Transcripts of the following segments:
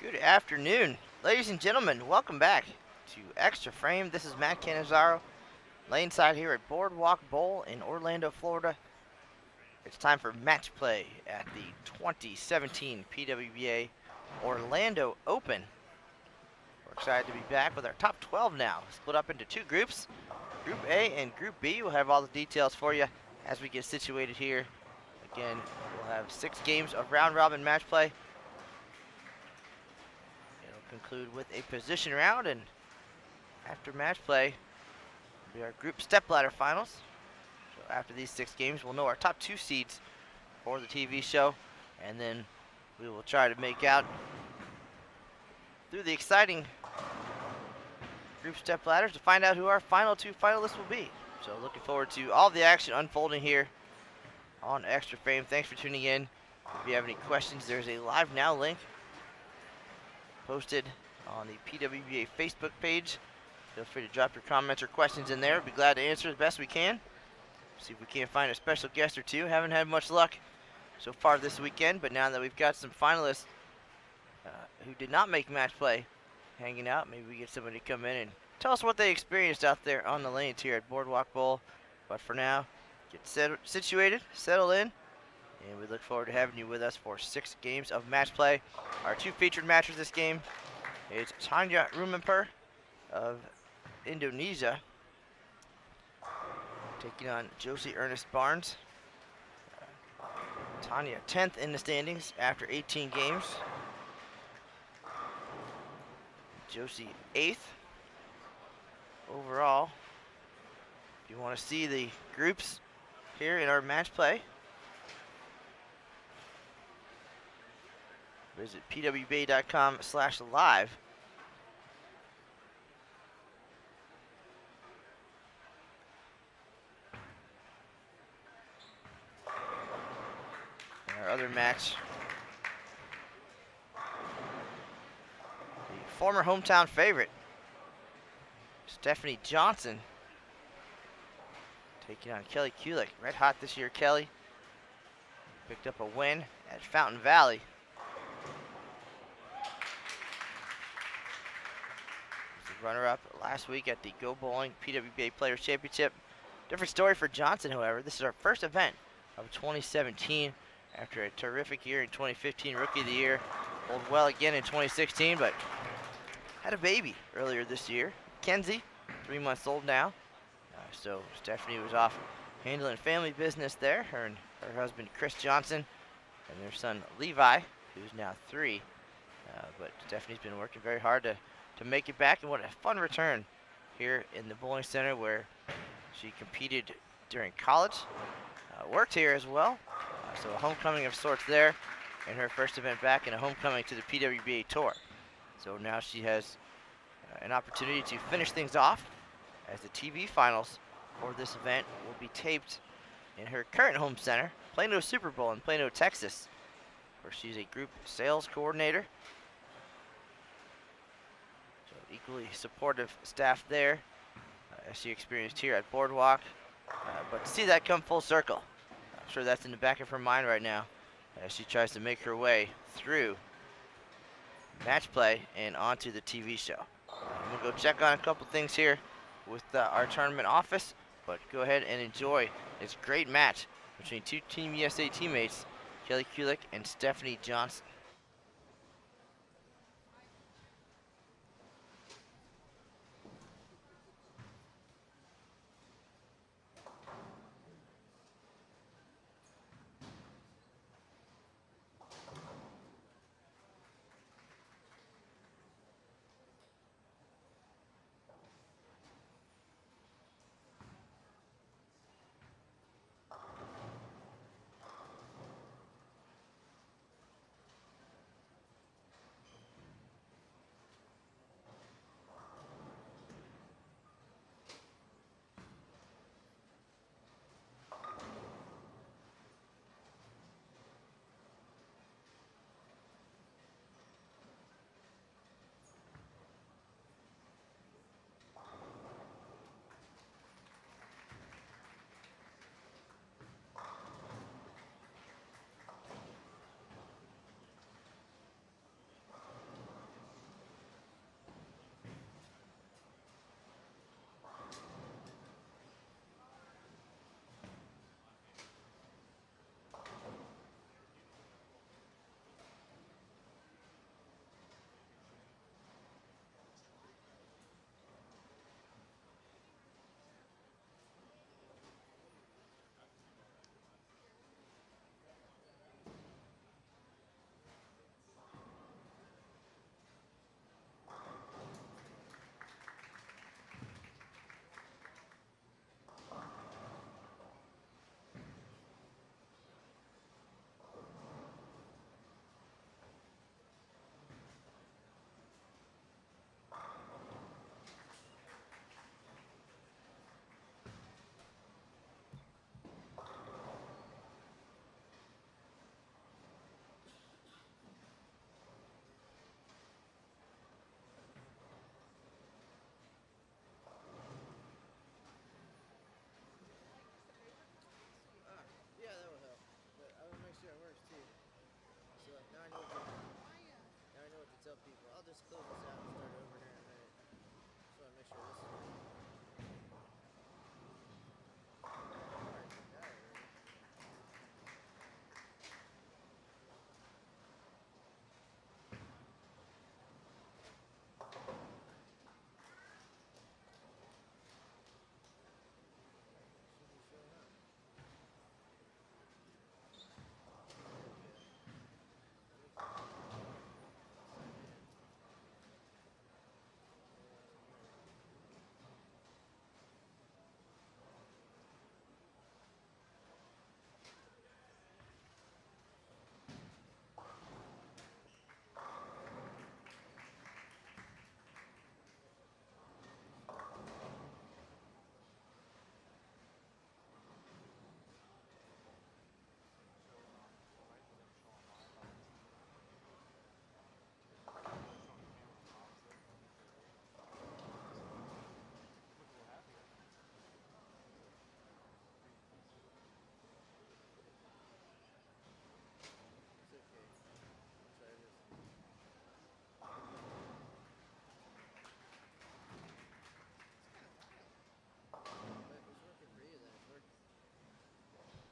Good afternoon, ladies and gentlemen. Welcome back to Extra Frame. This is Matt Canizaro, laneside here at Boardwalk Bowl in Orlando, Florida. It's time for match play at the 2017 PWBA Orlando Open. We're excited to be back with our top 12 now, split up into two groups, Group A and Group B. We'll have all the details for you as we get situated here. Again, we'll have 6 games of round-robin match play. Conclude with a position round, and after match play will be our group stepladder finals. So after these 6 games, we'll know our top 2 seeds for the TV show, and then we will try to make out through the exciting group stepladders to find out who our final 2 finalists will be. So looking forward to all the action unfolding here on Extra Frame. Thanks for tuning in. If you have any questions, there's a Live Now link posted on the PWBA Facebook page. Feel free to drop your comments or questions in there. We'll be glad to answer as best we can. See if we can't find a special guest or two. Haven't had much luck so far this weekend, but now that we've got some finalists who did not make match play hanging out, maybe we get somebody to come in and tell us what they experienced out there on the lanes here at Boardwalk Bowl. But for now, get situated, settle in, and we look forward to having you with us for 6 games of match play. Our 2 featured matches this game is Tanya Rumenpur of Indonesia taking on Josie Ernest Barnes. Tanya 10th in the standings after 18 games. Josie 8th overall. If you want to see the groups here in our match play, visit pwba.com/live. And our other match, the former hometown favorite, Stephanie Johnson, taking on Kelly Kulik. Red hot this year, Kelly. Picked up a win at Fountain Valley. Runner-up last week at the Go Bowling PWBA Players Championship. Different story for Johnson, however. This is our first event of 2017 after a terrific year in 2015, Rookie of the Year. Bowled well again in 2016, but had a baby earlier this year. Kenzie, 3 months old now. So Stephanie was off handling family business there. Her and her husband, Chris Johnson, and their son, Levi, who's now 3. But Stephanie's been working very hard to make it back, and what a fun return here in the bowling center where she competed during college, worked here as well, so a homecoming of sorts there, and her first event back and a homecoming to the PWBA Tour. So now she has an opportunity to finish things off as the TV finals for this event will be taped in her current home center, Plano Super Bowl in Plano, Texas, where she's a group sales coordinator. Equally supportive staff there, as she experienced here at Boardwalk. But to see that come full circle, I'm sure that's in the back of her mind right now as she tries to make her way through match play and onto the TV show. We'll go check on a couple things here with our tournament office, but go ahead and enjoy this great match between 2 Team USA teammates, Kelly Kulik and Stephanie Johnson. up, people. I'll just close this out and start over here in a minute. Just want to make sure this is working. Alright, did that already. Alright, it should be showing up. There we go. That makes it easy. Sign in. Hold on a minute. It's okay. I'll try this. It's kind of wild. But if it's working for you, then it's working. First thing.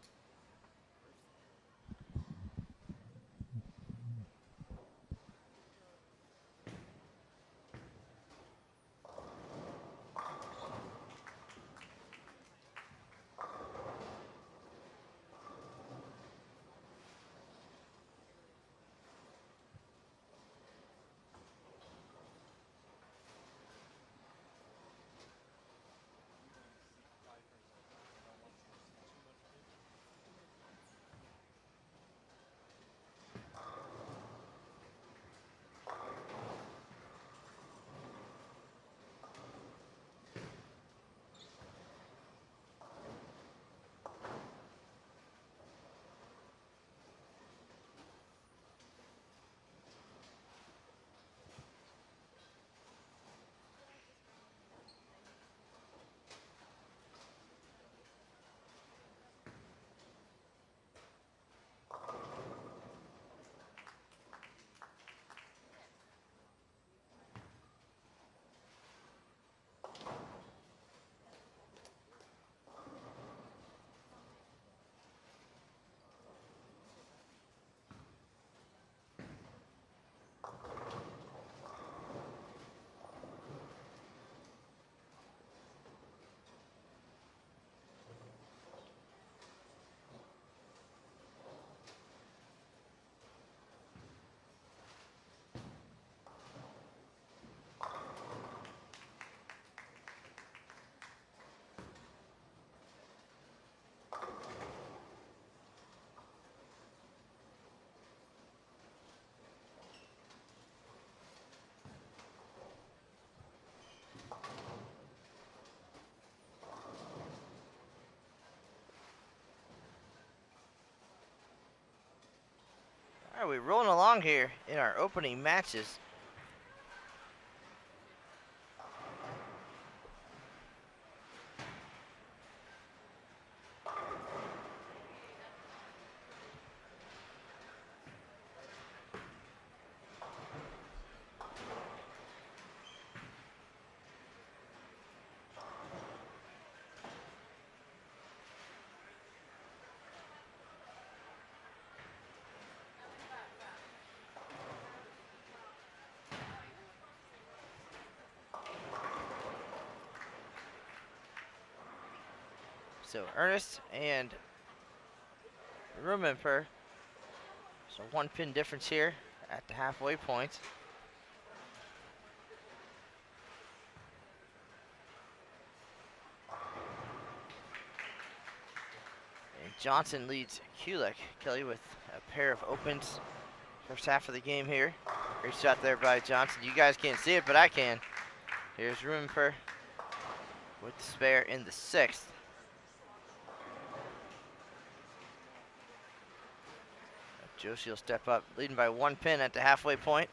Alright, we're rolling along here in our opening matches. So Ernest and Rummenfer. So 1 pin difference here at the halfway point. And Johnson leads Kulik. Kelly with a pair of opens. First half of the game here. Great shot there by Johnson. You guys can't see it, but I can. Here's Rummenfer with the spare in the 6th. Joshi will step up, leading by 1 pin at the halfway point.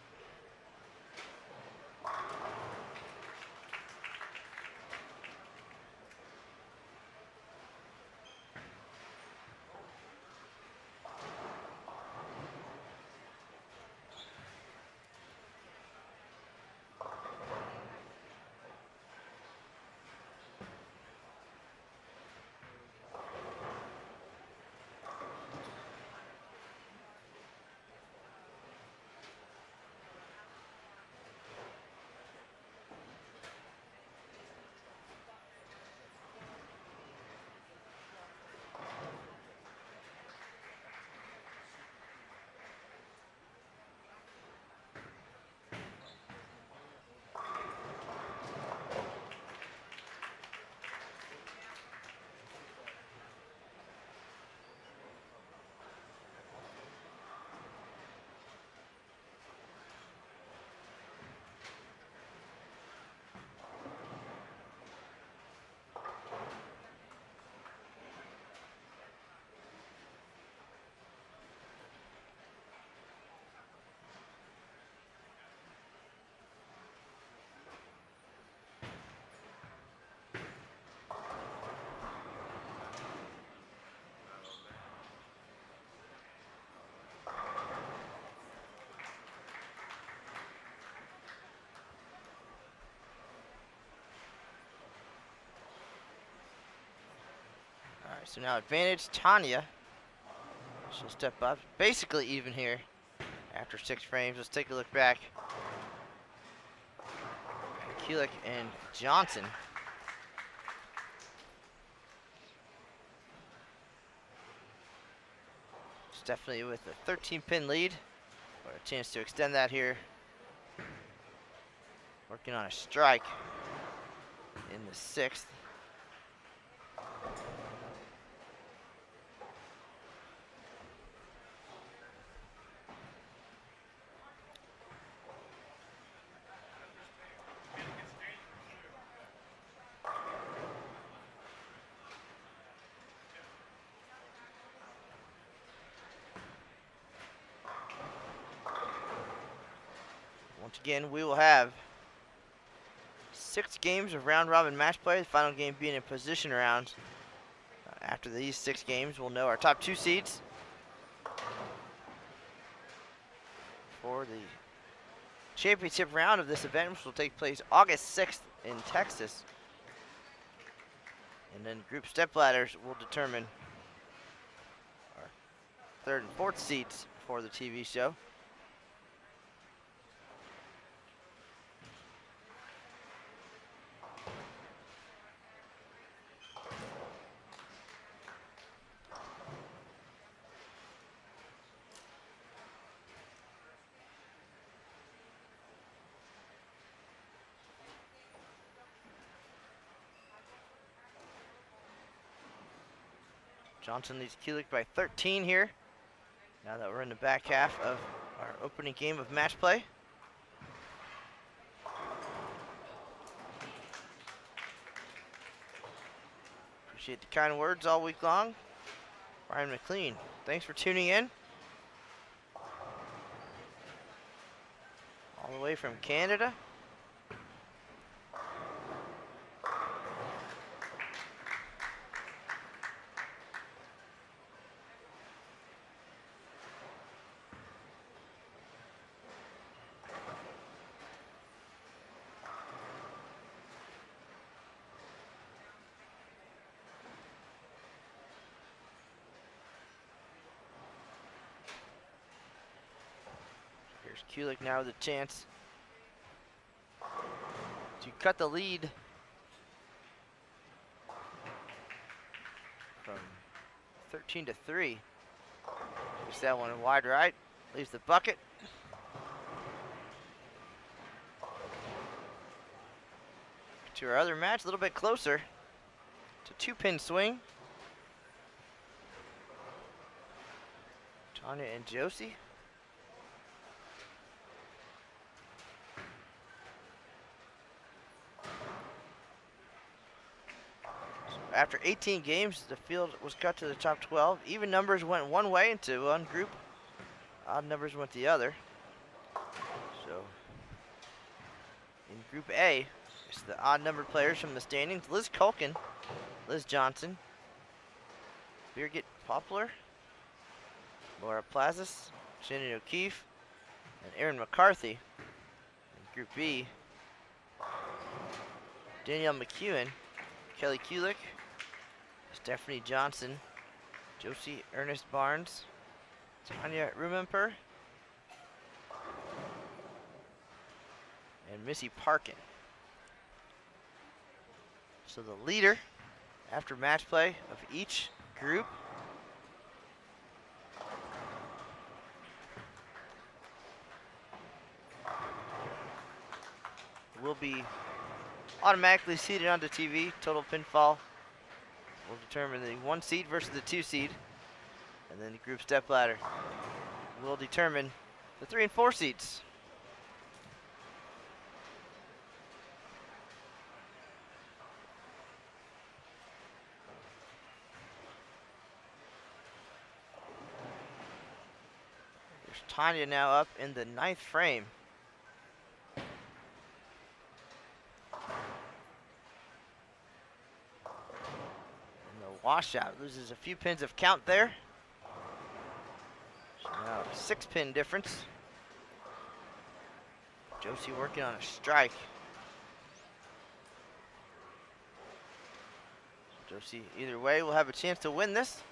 Alright, so now advantage Tanya. She'll step up. Basically even here after 6 frames. Let's take a look back. Kulik and Johnson. It's definitely with a 13-pin lead. But a chance to extend that here. Working on a strike in the 6th. Once again, we will have 6 games of round-robin match play, the final game being a position round. After these 6 games, we'll know our top 2 seeds for the championship round of this event, which will take place August 6th in Texas. And then group stepladders will determine our 3rd and 4th seeds for the TV show. Johnson leads Kulik by 13 here. Now that we're in the back half of our opening game of match play. Appreciate the kind words all week long. Brian McLean, thanks for tuning in. All the way from Canada. Here's Kulik now with a chance to cut the lead from 13 to 3. Puts that one wide right, leaves the bucket. To our other match, a little bit closer. It's a 2-pin swing. Tanya and Josie. After 18 games, the field was cut to the top 12. Even numbers went one way into one group. Odd numbers went the other. So, in Group A, it's the odd numbered players from the standings. Liz Culkin, Liz Johnson, Birgit Poplar, Laura Plazas, Shannon O'Keefe, and Erin McCarthy. In Group B, Danielle McEwen, Kelly Kulik, Stephanie Johnson, Josie Ernest Barnes, Tanya Rumemper, and Missy Parkin. So the leader after match play of each group will be automatically seeded onto TV. Total pinfall will determine the 1 seed versus the 2 seed. And then the group stepladder will determine the 3 and 4 seeds. There's Tanya now up in the 9th frame. Washout loses a few pins of count there. So now 6-pin difference. Josie working on a strike. Josie, either way, will have a chance to win this.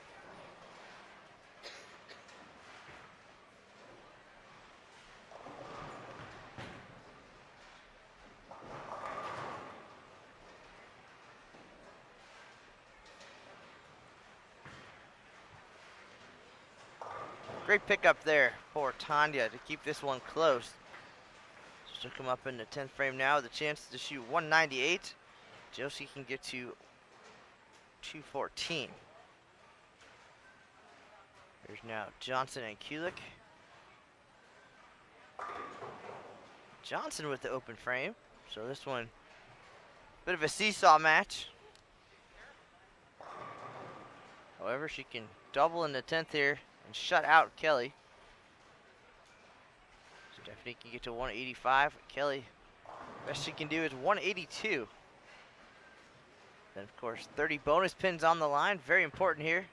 Great pickup there for Tanya to keep this one close. She'll come up in the 10th frame now with a chance to shoot 198. Josie can get to 214. There's now Johnson and Kulik. Johnson with the open frame. So this one, bit of a seesaw match. However, she can double in the 10th here and shut out Kelly. Stephanie can get to 185. Kelly, best she can do is 182. Then, of course, 30 bonus pins on the line. Very important here,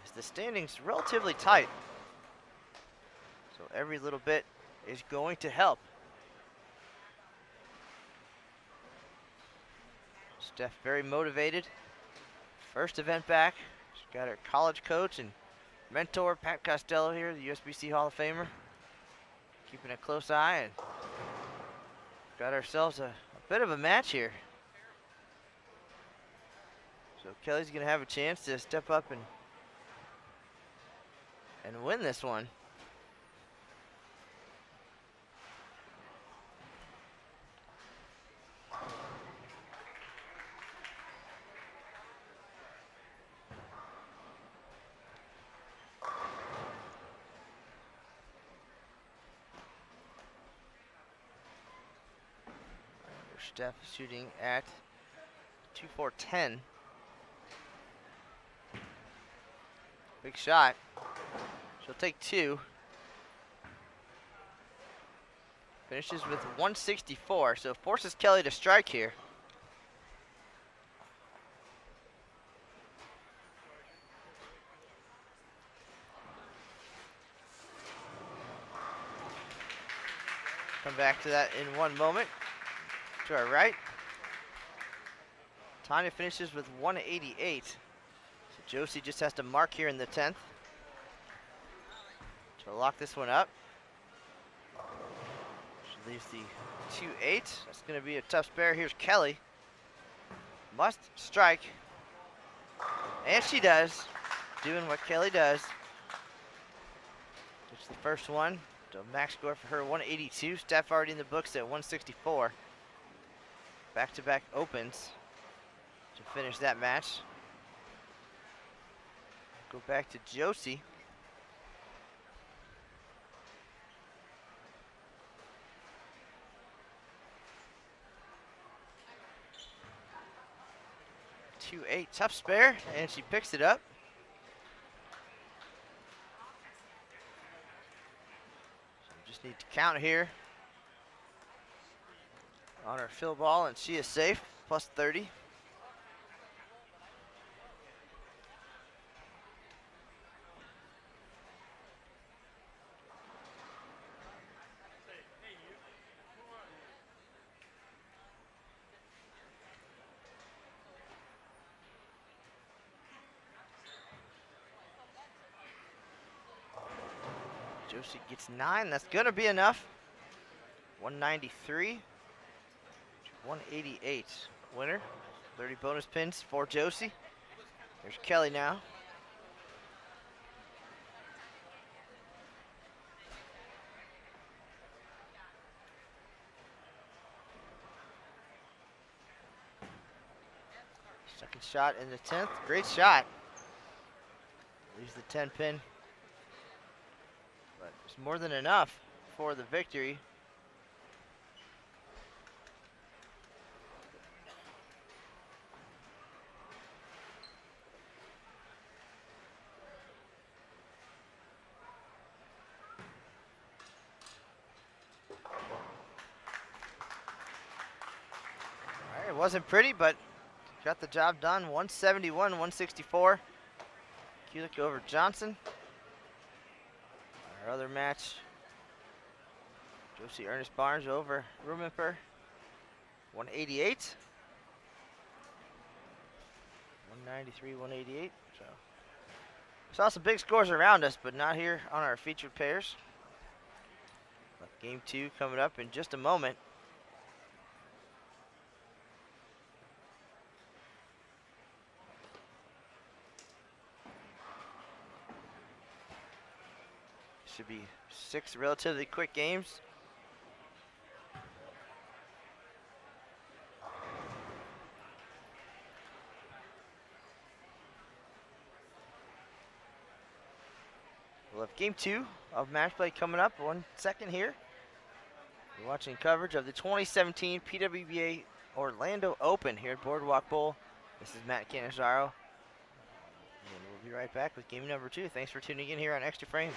as the standings relatively tight. So every little bit is going to help. Steph very motivated. First event back. She's got her college coach and mentor, Pat Costello here, the USBC Hall of Famer. Keeping a close eye, and got ourselves a bit of a match here. So Kelly's gonna have a chance to step up and win this one. Steph shooting at 2-4-10. Big shot. She'll take two. Finishes with 164, so forces Kelly to strike here. Come back to that in one moment. To our right. Tanya finishes with 188. So Josie just has to mark here in the 10th to lock this one up. She leaves the 2-8. That's going to be a tough spare. Here's Kelly. Must strike. And she does. Doing what Kelly does. It's the first one. So max score for her, 182. Steph already in the books at 164. Back-to-back opens to finish that match. Go back to Josie. Two 8, tough spare, and she picks it up. So just need to count here on her fill ball, and she is safe, plus 30. Josie gets 9, that's gonna be enough. 193. 188 winner. 30 bonus pins for Josie. There's Kelly now. Second shot in the 10th. Great shot. Leaves the 10 pin. But it's more than enough for the victory. It wasn't pretty, but got the job done. 171, 164. Kulik over Johnson. Our other match, Josie Ernest Barnes over Rumenper, 188. 193, 188. So saw some big scores around us, but not here on our featured pairs. Game 2 coming up in just a moment. Should be 6 relatively quick games. We'll have game 2 of match play coming up. 1 second here. You're watching coverage of the 2017 PWBA Orlando Open here at Boardwalk Bowl. This is Matt Cannizzaro. And we'll be right back with game number 2. Thanks for tuning in here on Extra Frame.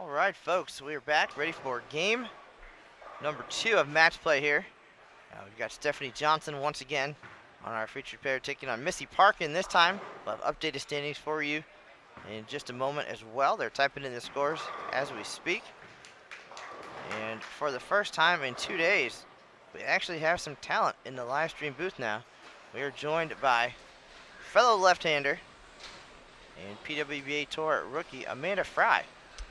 All right, folks, we are back, ready for game number 2 of match play here. We've got Stephanie Johnson once again on our featured pair, taking on Missy Parkin this time. We'll have updated standings for you in just a moment as well. They're typing in the scores as we speak. And for the first time in 2 days, we actually have some talent in the live stream booth now. We are joined by fellow left-hander and PWBA Tour rookie Amanda Fry.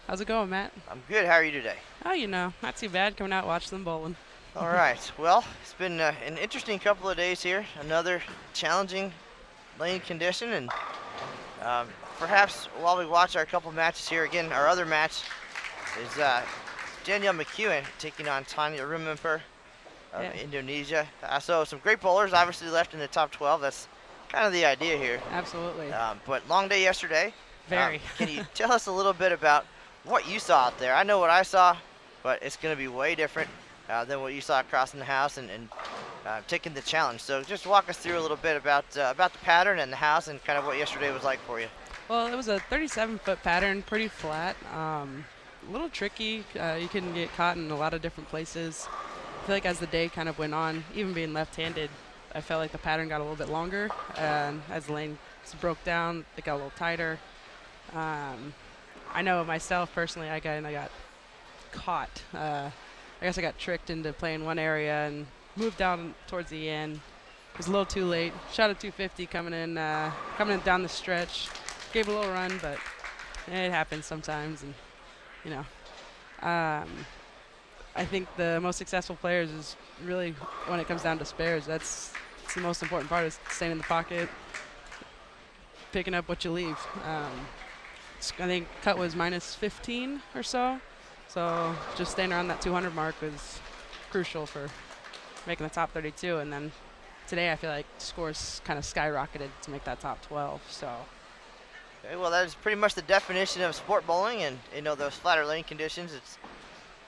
How's it going, Matt? I'm good. How are you today? Oh, not too bad. Coming out watching them bowling. All right. Well, it's been an interesting couple of days here. Another challenging lane condition, and perhaps while we watch our couple matches here, again, our other match is Danielle McEwen taking on Tanya Rumimper of Indonesia. So some great bowlers obviously left in the top 12. That's kind of the idea here. Absolutely. But long day yesterday. Very. Can you tell us a little bit about what you saw out there? I know what I saw, but it's going to be way different than what you saw crossing the house and taking the challenge. So just walk us through a little bit about the pattern and the house and kind of what yesterday was like for you. Well, it was a 37-foot pattern, pretty flat. A little tricky. You can get caught in a lot of different places. I feel like as the day kind of went on, even being left-handed, I felt like the pattern got a little bit longer. And as the lanes broke down, it got a little tighter. I know myself personally, I got caught. I guess I got tricked into playing one area and moved down towards the end. It was a little too late. Shot a 250 coming in down the stretch. Gave a little run, but it happens sometimes. And I think the most successful players is really when it comes down to spares. That's the most important part, is staying in the pocket, picking up what you leave. I think cut was minus 15 or so. So just staying around that 200 mark was crucial for making the top 32. And then today I feel like scores kind of skyrocketed to make that top 12. So. Okay, well, that is pretty much the definition of sport bowling, and those flatter lane conditions. It's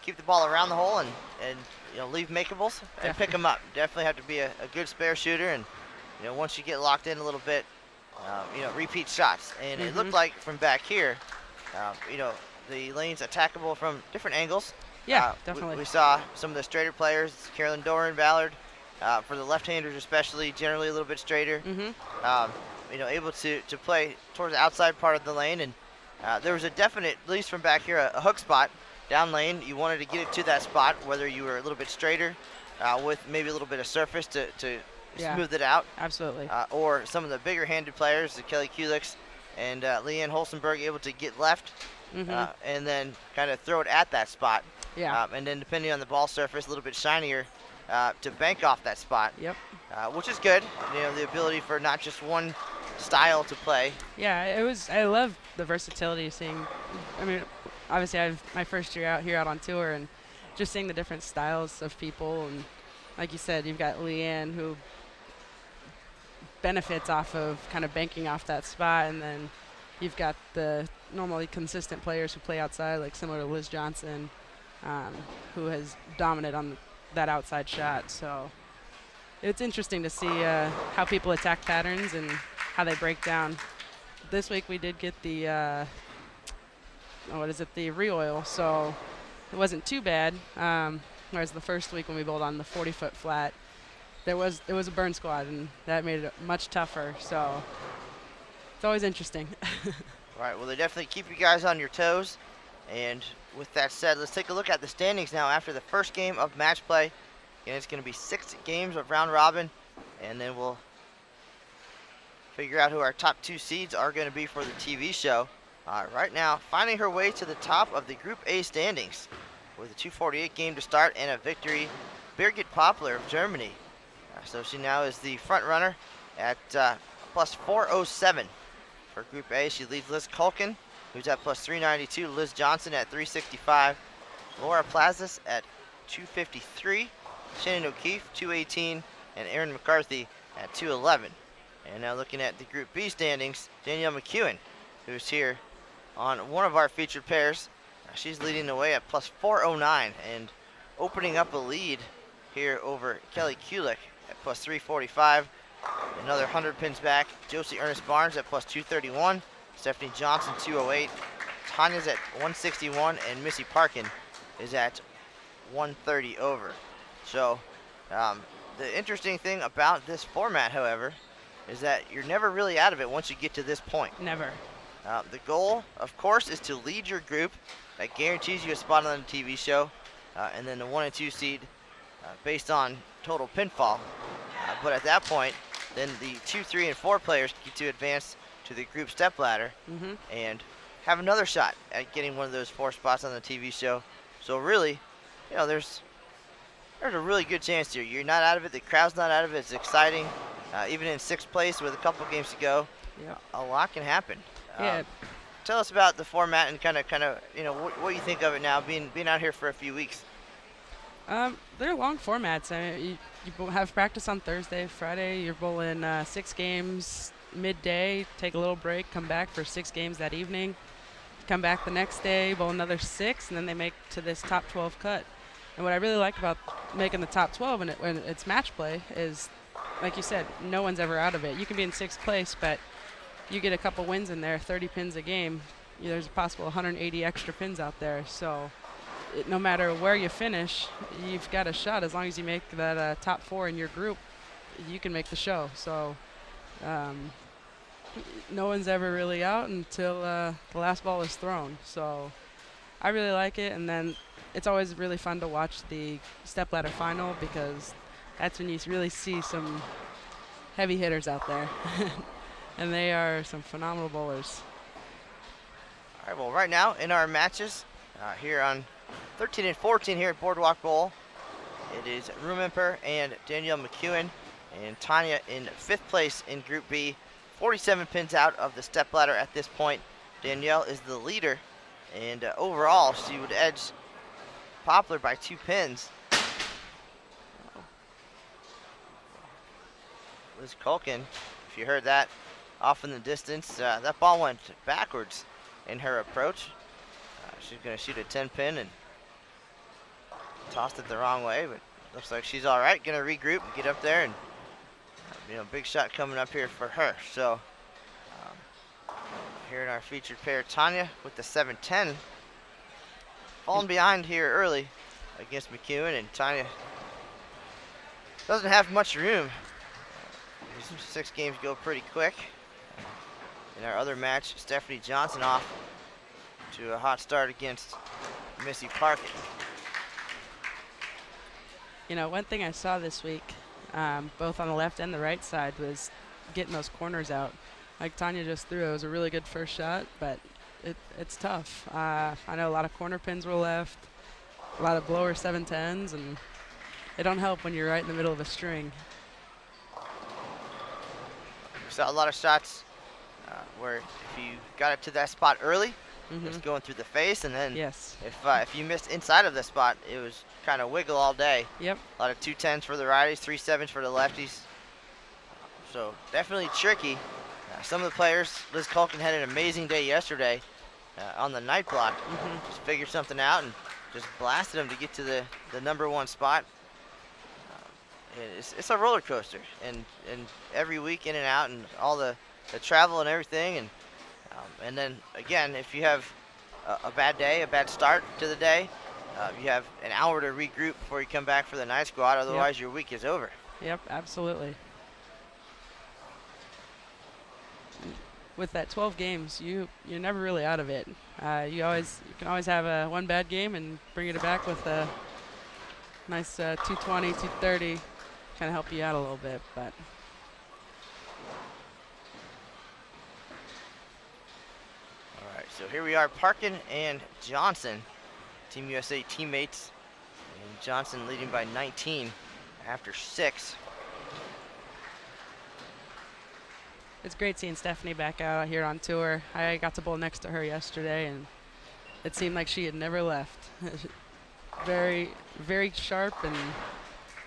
keep the ball around the hole and leave makeables and pick them up. Definitely have to be a good spare shooter, and once you get locked in a little bit, repeat shots. And it looked like from back here, the lane's attackable from different angles. Yeah, definitely. We saw some of the straighter players, Carolyn Doran, Ballard, for the left-handers especially, generally a little bit straighter. Able to play towards the outside part of the lane, and there was a definite, at least from back here, a hook spot down lane. You wanted to get it to that spot, whether you were a little bit straighter with maybe a little bit of surface to smooth it out. Absolutely. Or some of the bigger-handed players, the Kelly Kuliks and Leanne Holstenberg, able to get left and then kind of throw it at that spot. Yeah. And then depending on the ball surface, a little bit shinier to bank off that spot. Yep. Which is good. The ability for not just one style to play. Yeah, I love the versatility of seeing. I mean, obviously I have my first year out on tour, and just seeing the different styles of people. And like you said, you've got Leanne, who benefits off of kind of banking off that spot, and then you've got the normally consistent players who play outside, like similar to Liz Johnson, who has dominated on that outside shot. So it's interesting to see how people attack patterns and how they break down. This week we did get the the re-oil, so it wasn't too bad. Whereas the first week when we bowled on the 40-foot flat, it was a burn squad, and that made it much tougher. So it's always interesting. All right, well, they definitely keep you guys on your toes. And with that said, let's take a look at the standings now after the first game of match play. And it's going to be 6 games of round robin, and then we'll figure out who our top 2 seeds are going to be for the TV show. Right now, finding her way to the top of the Group A standings with a 248 game to start and a victory, Birgit Poplar of Germany. So she now is the front runner at plus 407 for Group A. She leads Liz Culkin, who's at plus 392, Liz Johnson at 365, Laura Plazas at 253, Shannon O'Keefe 218, and Erin McCarthy at 211. And now looking at the Group B standings, Danielle McEwen, who's here on one of our featured pairs. She's leading the way at plus 409 and opening up a lead here over Kelly Kulik at plus 345. Another 100 pins back, Josie Ernest Barnes at plus 231, Stephanie Johnson 208, Tanya's at 161, and Missy Parkin is at 130 over. So the interesting thing about this format, however, is that you're never really out of it once you get to this point. Never. The goal, of course, is to lead your group. That guarantees you a spot on the TV show, and then the 1 and 2 seed based on total pinfall. But at that point, then the 2, 3, and 4 players get to advance to the group stepladder and have another shot at getting one of those 4 spots on the TV show. So really, there's a really good chance here. You're not out of it. The crowd's not out of it. It's exciting. Even in 6th place with a couple games to go, a lot can happen. Yeah. Tell us about the format and kind of what you think of it now, being out here for a few weeks. They're long formats. I mean, you have practice on Thursday, Friday. You're bowling 6 games midday, take a little break, come back for 6 games that evening, come back the next day, bowl another 6, and then they make to this top 12 cut. And what I really like about making the top 12 when it's match play is, like you said, no one's ever out of it. You can be in 6th place, but you get a couple wins in there, 30 pins a game. There's a possible 180 extra pins out there. So no matter where you finish, you've got a shot. As long as you make that top 4 in your group, you can make the show. So no one's ever really out until the last ball is thrown. So I really like it. And then it's always really fun to watch the stepladder final, because that's when you really see some heavy hitters out there. And they are some phenomenal bowlers. All right, well, right now in our matches here on 13 and 14 here at Boardwalk Bowl, it is Rumemper and Danielle McEwen, and Tanya in 5th place in Group B, 47 pins out of the stepladder at this point. Danielle is the leader, and overall she would edge Poplar by 2 pins. Liz Culkin, if you heard that off in the distance, that ball went backwards in her approach. She's going to shoot a 10 pin and tossed it the wrong way, but looks like she's all right. Going to regroup and get up there, and big shot coming up here for her. So here in our featured pair, Tanya with the 7-10, falling behind here early against McEwen, and Tanya doesn't have much room. These 6 games go pretty quick. In our other match, Stephanie Johnson off to a hot start against Missy Parkin. One thing I saw this week, both on the left and the right side, was getting those corners out. Like Tanya just threw, it was a really good first shot, but it's tough. I know a lot of corner pins were left, a lot of blower 7-10s, and they don't help when you're right in the middle of a string. We saw a lot of shots where if you got it to that spot early, it's going through the face, and then if you missed inside of the spot, it was kind of wiggle all day. Yep. A lot of 2-10s for the righties, 3-7s for the lefties. So definitely tricky. Some of the players, Liz Culkin had an amazing day yesterday on the night block. Just figured something out and just blasted them to get to the number 1 spot. It's a roller coaster, and every week in and out, and all the travel and everything, and then again, if you have a bad day, a bad start to the day, you have an hour to regroup before you come back for the night squad. Otherwise, your week is over. Yep, absolutely. With that 12 games, you're never really out of it. You can always have one bad game and bring it back with a nice 220, 230, kind of help you out a little bit, but. All right, so here we are, Parkin and Johnson, Team USA teammates, and Johnson leading by 19 after 6. It's great seeing Stephanie back out here on tour. I got to bowl next to her yesterday, and it seemed like she had never left. Very, very sharp, and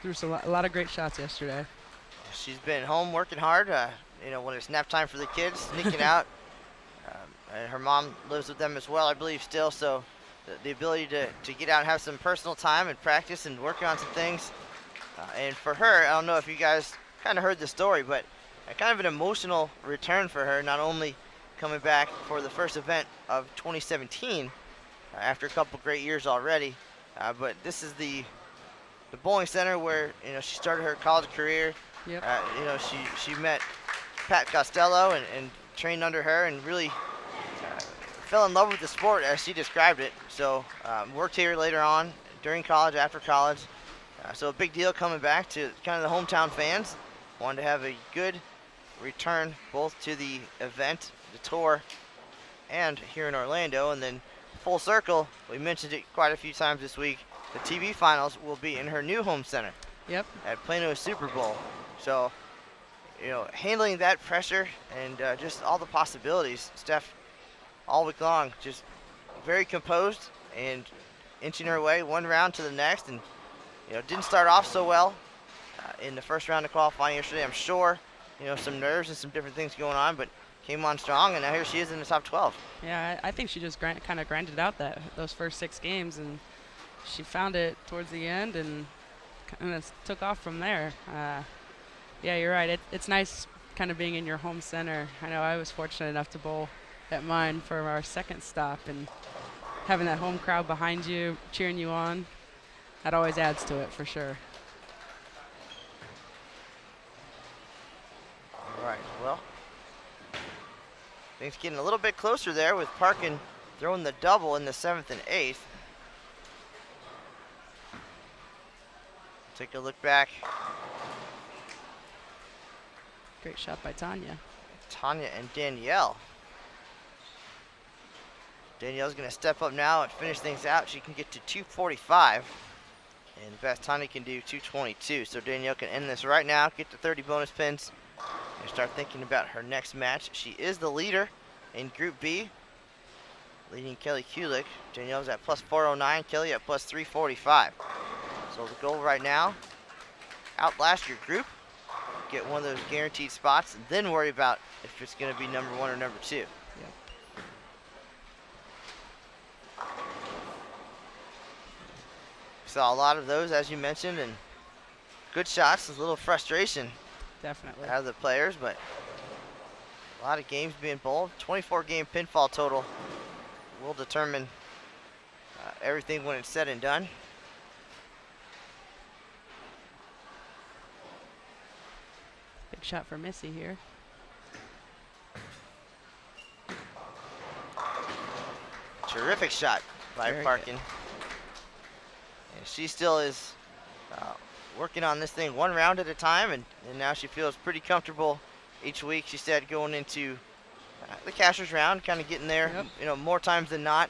threw a lot of great shots yesterday. She's been home working hard. When it's nap time for the kids, sneaking out. And her mom lives with them as well, I believe, still. So the ability to get out and have some personal time and practice and work on some things. And for her, I don't know if you guys kind of heard the story, but kind of an emotional return for her, not only coming back for the first event of 2017 after a couple great years already. But this is the bowling center where she started her college career. Yep. She met Pat Costello and trained under her and really fell in love with the sport as she described it. So worked here later on during college, after college. So a big deal coming back to kind of the hometown fans. Wanted to have a good return both to the event, the tour, and here in Orlando. And then full circle, we mentioned it quite a few times this week, the TV finals will be in her new home center. Yep. At Plano Super Bowl. So, handling that pressure and just all the possibilities, Steph, all week long, just very composed and inching her way one round to the next. And, didn't start off so well in the first round of qualifying yesterday. I'm sure, some nerves and some different things going on, but came on strong, and now here she is in the top 12. Yeah, I think she just kind of grinded out those first 6 games, and she found it towards the end and kind of took off from there. Yeah, you're right. It's nice kind of being in your home center. I know I was fortunate enough to bowl at mine for our second stop, and having that home crowd behind you, cheering you on, that always adds to it for sure. All right, well, things getting a little bit closer there with Parkin throwing the double in the 7th and 8th. Take a look back. Great shot by Tanya. Tanya and Danielle. Danielle's going to step up now and finish things out. She can get to 245. And the best Tanya can do 222. So Danielle can end this right now, get to 30 bonus pins, and start thinking about her next match. She is the leader in Group B, leading Kelly Kulik. Danielle's at plus 409, Kelly at plus 345. So the goal right now, outlast your group, get one of those guaranteed spots, and then worry about if it's going to be number 1 or number 2. Yep. Saw a lot of those, as you mentioned, and good shots. A little frustration Definitely. out of the players, but a lot of games being bowled. 24-game pinfall total will determine everything when it's said and done. Big shot for Missy here. Terrific shot by Very Parkin. good. And she still is working on this thing one round at a time, and now she feels pretty comfortable each week. She said going into the cashier's round, kind of getting there, Yep. More times than not,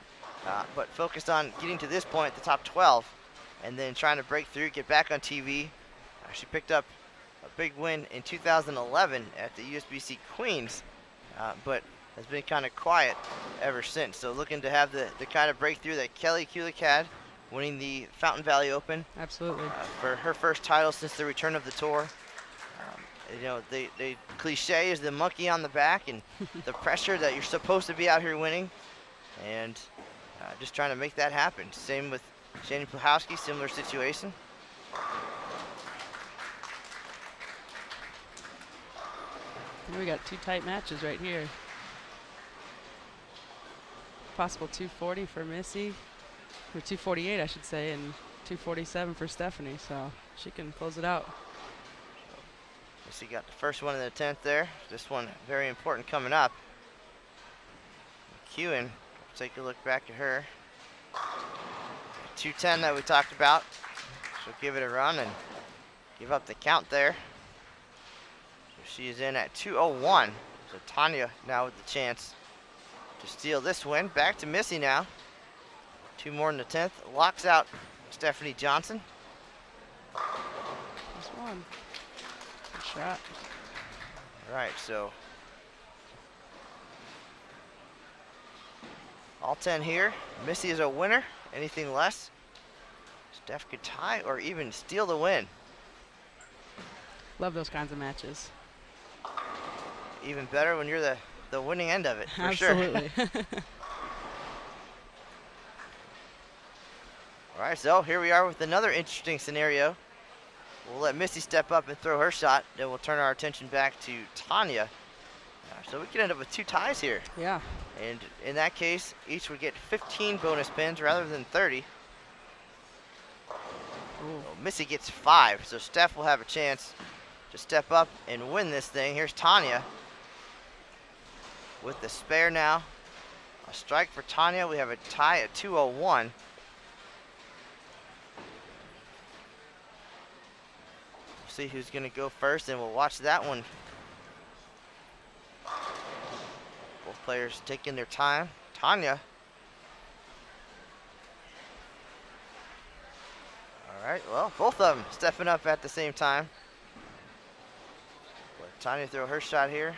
but focused on getting to this point, the top 12, and then trying to break through, get back on TV. She picked up a big win in 2011 at the USBC Queens, but has been kind of quiet ever since. So looking to have the kind of breakthrough that Kelly Kulik had, winning the Fountain Valley Open. Absolutely. For her first title since the return of the tour. The cliche is the monkey on the back and the pressure that you're supposed to be out here winning, and just trying to make that happen. Same with Shani Plahowski, similar situation. And we got 2 tight matches right here. Possible 240 for Missy, or 248 I should say, and 247 for Stephanie, so she can close it out. Missy got the first one in the 10th there. This one very important coming up. McEwen, take a look back at her. 210 that we talked about. She'll give it a run and give up the count there. So she is in at 201. So Tanya now with the chance to steal this win. Back to Missy now. 2 more in the 10th. Locks out Stephanie Johnson. This one. Good shot. All right, so all 10 here. Missy is a winner. Anything less, Steph could tie or even steal the win. Love those kinds of matches. Even better when you're the winning end of it, for sure. Absolutely. All right, so here we are with another interesting scenario. We'll let Missy step up and throw her shot, then we'll turn our attention back to Tanya So we could end up with 2 ties here. Yeah. And in that case, each would get 15 bonus pins rather than 30. Ooh. So Missy gets 5, so Steph will have a chance to step up and win this thing. Here's Tanya with the spare now. A strike for Tanya. We have a tie at 201. We'll see who's going to go first, and we'll watch that one. Both players taking their time. Tanya. All right, well, both of them stepping up at the same time. Let Tanya throw her shot here.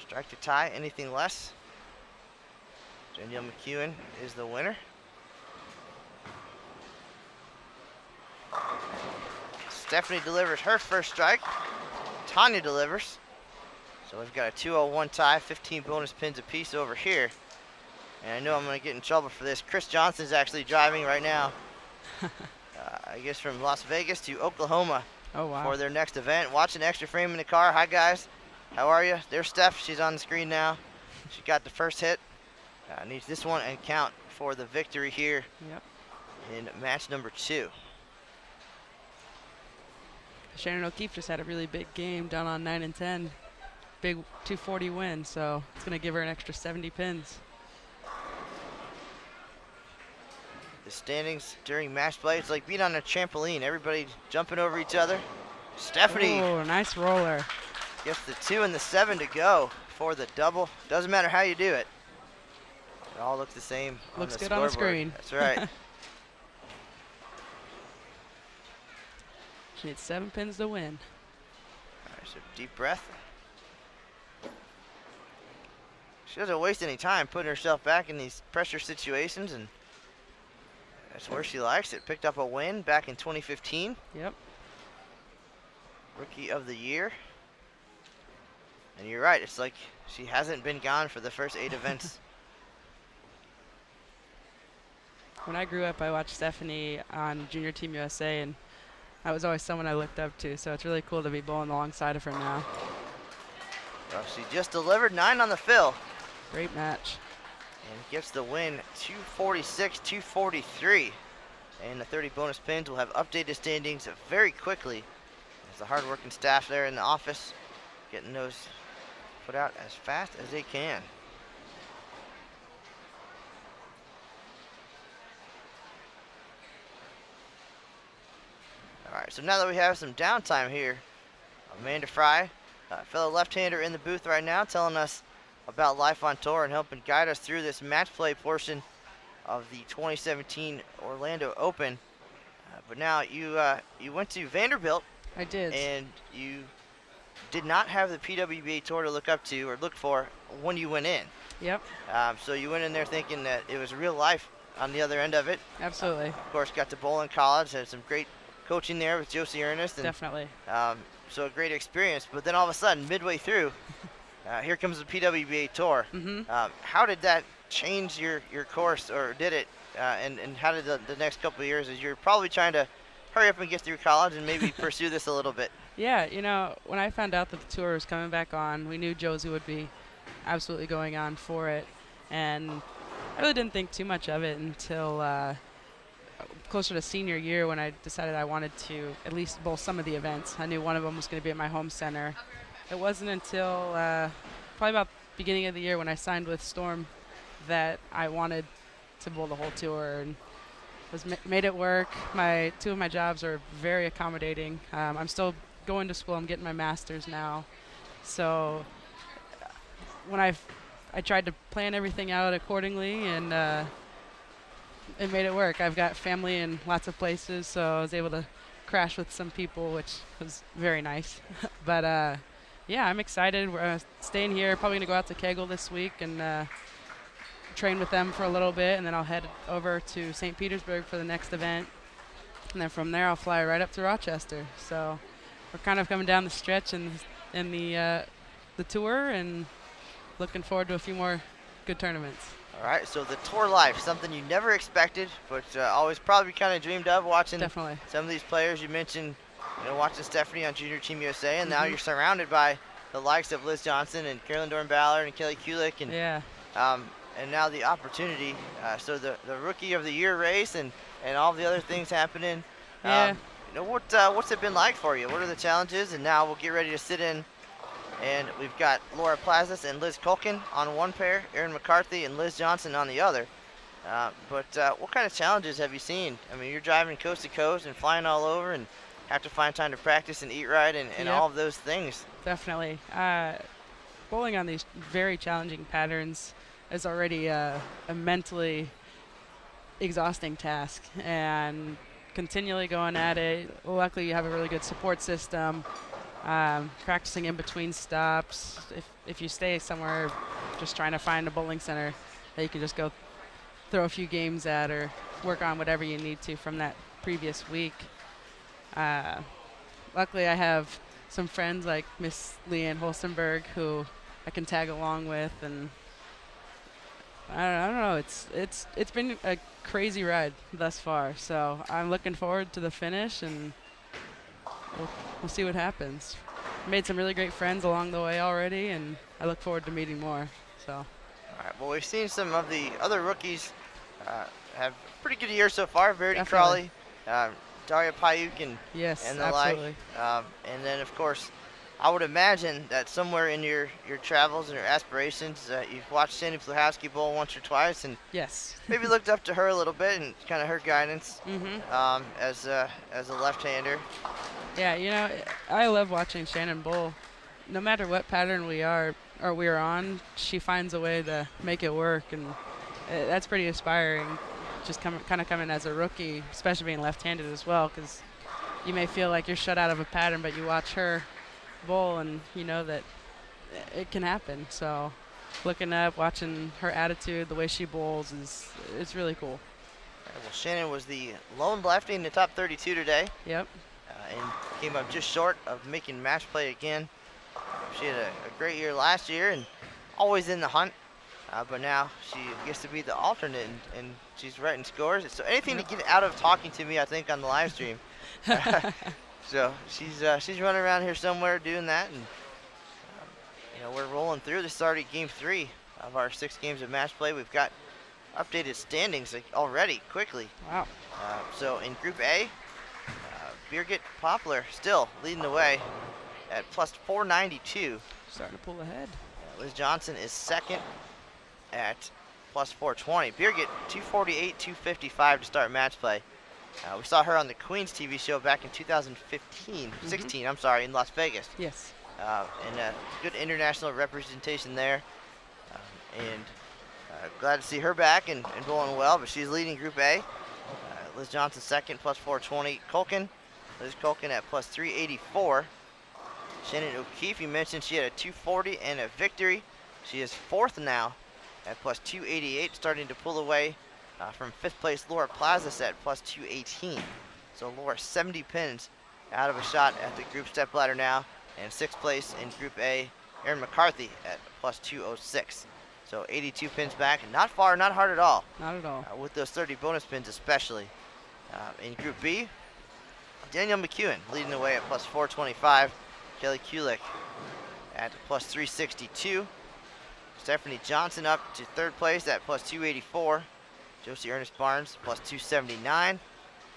Strike to tie, anything less. Danielle McEwen is the winner. Stephanie delivers her first strike. Tanya delivers. So we've got a 201 tie, 15 bonus pins apiece over here. And I know I'm going to get in trouble for this. Chris Johnson's actually driving right now. I guess from Las Vegas to Oklahoma. Oh, wow. For their next event. Watching Extra Frame in the car. Hi, guys. How are you? There's Steph. She's on the screen now. She got the first hit. Needs this one and count for the victory here. Yep. In match number 2. Shannon O'Keefe just had a really big game down on 9 and 10. Big 240 win, so it's going to give her an extra 70 pins. The standings during match play, it's like being on a trampoline. Everybody jumping over each other. Stephanie Oh, nice roller. gets the 2 and the 7 to go for the double. Doesn't matter how you do it. It all looks the same. Looks on the good on the scoreboard. screen. That's right. She needs 7 pins to win. All right, so deep breath. She doesn't waste any time putting herself back in these pressure situations, and that's where she likes it. Picked up a win back in 2015. Yep. Rookie of the year. And you're right, it's like she hasn't been gone for the first 8 events. When I grew up, I watched Stephanie on Junior Team USA, and that was always someone I looked up to, so it's really cool to be bowling alongside of her now. Well, she just delivered 9 on the fill Great match. and gets the win, 246-243. And the 30 bonus pins will have updated standings very quickly as the hard-working staff there in the office getting those put out as fast as they can. All right, so now that we have some downtime here, Amanda Fry, fellow left-hander in the booth right now, telling us about life on tour and helping guide us through this match play portion of the 2017 Orlando Open. But now you went to Vanderbilt. I did. And you did not have the PWBA Tour to look up to or look for when you went in. Yep. So you went in there thinking that it was real life on the other end of it. Absolutely. Of course, got to bowl in college, had some great coaching there with Josie Ernest. And, Definitely. so a great experience. But then all of a sudden, midway through, here comes the PWBA Tour. Mm-hmm. How did that change your course, or did it? And how did the next couple of years, as you're probably trying to hurry up and get through college and maybe pursue this a little bit? Yeah, you know, when I found out that the tour was coming back on, we knew Josie would be absolutely going on for it. And I really didn't think too much of it until closer to senior year when I decided I wanted to at least bowl some of the events. I knew one of them was going to be at my home center. It wasn't until probably about beginning of the year when I signed with Storm that I wanted to bowl the whole tour, and made it work. Two of my jobs are very accommodating. I'm still going to school. I'm getting my master's now. So when I tried to plan everything out accordingly, and it made it work. I've got family in lots of places, so I was able to crash with some people, which was very nice. But yeah, I'm excited. We're staying here. Probably going to go out to Kegel this week and train with them for a little bit, and then I'll head over to St. Petersburg for the next event. And then from there, I'll fly right up to Rochester. So we're kind of coming down the stretch in the tour, and looking forward to a few more good tournaments. All right, so the tour life, something you never expected, but always probably kind of dreamed of, watching Definitely. some of these players. You mentioned, watching Stephanie on Junior Team USA, and now you're surrounded by the likes of Liz Johnson and Carolyn Dorn-Ballard and Kelly Kulik, and Yeah. and now the opportunity. So the Rookie of the Year race and all the other things happening. Yeah. What's it been like for you? What are the challenges? And now we'll get ready to sit in. And we've got Laura Plazas and Liz Culkin on one pair, Erin McCarthy and Liz Johnson on the other. But what kind of challenges have you seen? I mean, you're driving coast to coast and flying all over and have to find time to practice and eat right and Yep. all of those things. Definitely. Bowling on these very challenging patterns is already a mentally exhausting task, and continually going at it. Luckily, you have a really good support system. Practicing in between stops. If you stay somewhere, just trying to find a bowling center that you can just go throw a few games at or work on whatever you need to from that previous week. Luckily, I have some friends like Miss Leanne Holstenberg who I can tag along with, and I don't know. It's been a crazy ride thus far. So I'm looking forward to the finish, and we'll see what happens. Made some really great friends along the way already, and I look forward to meeting more. So. All right. Well, we've seen some of the other rookies have a pretty good year so far. Verity Definitely. Crawley, Daria Payuk, and Yes, the absolutely. like. And then, of course, I would imagine that somewhere in your travels and your aspirations, you've watched Sandy Pluhowski bowl once or twice, and Yes. maybe looked up to her a little bit and kind of her guidance Mhm. as a left-hander. Yeah, I love watching Shannon bowl. No matter what pattern we're on, she finds a way to make it work, and that's pretty inspiring. Just kind of coming as a rookie, especially being left-handed as well, because you may feel like you're shut out of a pattern, but you watch her bowl and you know that it can happen. So looking up, watching her attitude, the way she bowls it's really cool. Well, Shannon was the lone lefty in the top 32 today. Yep. And came up just short of making match play again. She had a great year last year and always in the hunt, but now she gets to be the alternate, and she's writing scores. So anything to get out of talking to me, I think, on the live stream. So she's running around here somewhere doing that, and we're rolling through. This is already game 3 of our 6 games of match play. We've got updated standings already quickly. Wow. So in Group A, Birgit Poplar still leading the way at plus 492. Starting to pull ahead. Liz Johnson is second at plus 420. Birgit 248, 255 to start match play. We saw her on the Queens TV show back in 2015, 16, I'm sorry, in Las Vegas. Yes. And good international representation there. And glad to see her back and bowling well, but she's leading Group A. Liz Johnson second, plus 420. Liz Culkin at plus 384. Shannon O'Keefe, you mentioned she had a 240 and a victory. She is fourth now at plus 288, starting to pull away from fifth place Laura Plazas at plus 218. So Laura 70 pins out of a shot at the group stepladder now, and sixth place in Group A, Erin McCarthy at plus 206. So 82 pins back, and not far, not hard at all. Not at all. With those 30 bonus pins especially. In Group B, Danielle McEwen leading the way at plus 425. Kelly Kulik at plus 362. Stephanie Johnson up to third place at plus 284. Josie Ernest Barnes plus 279.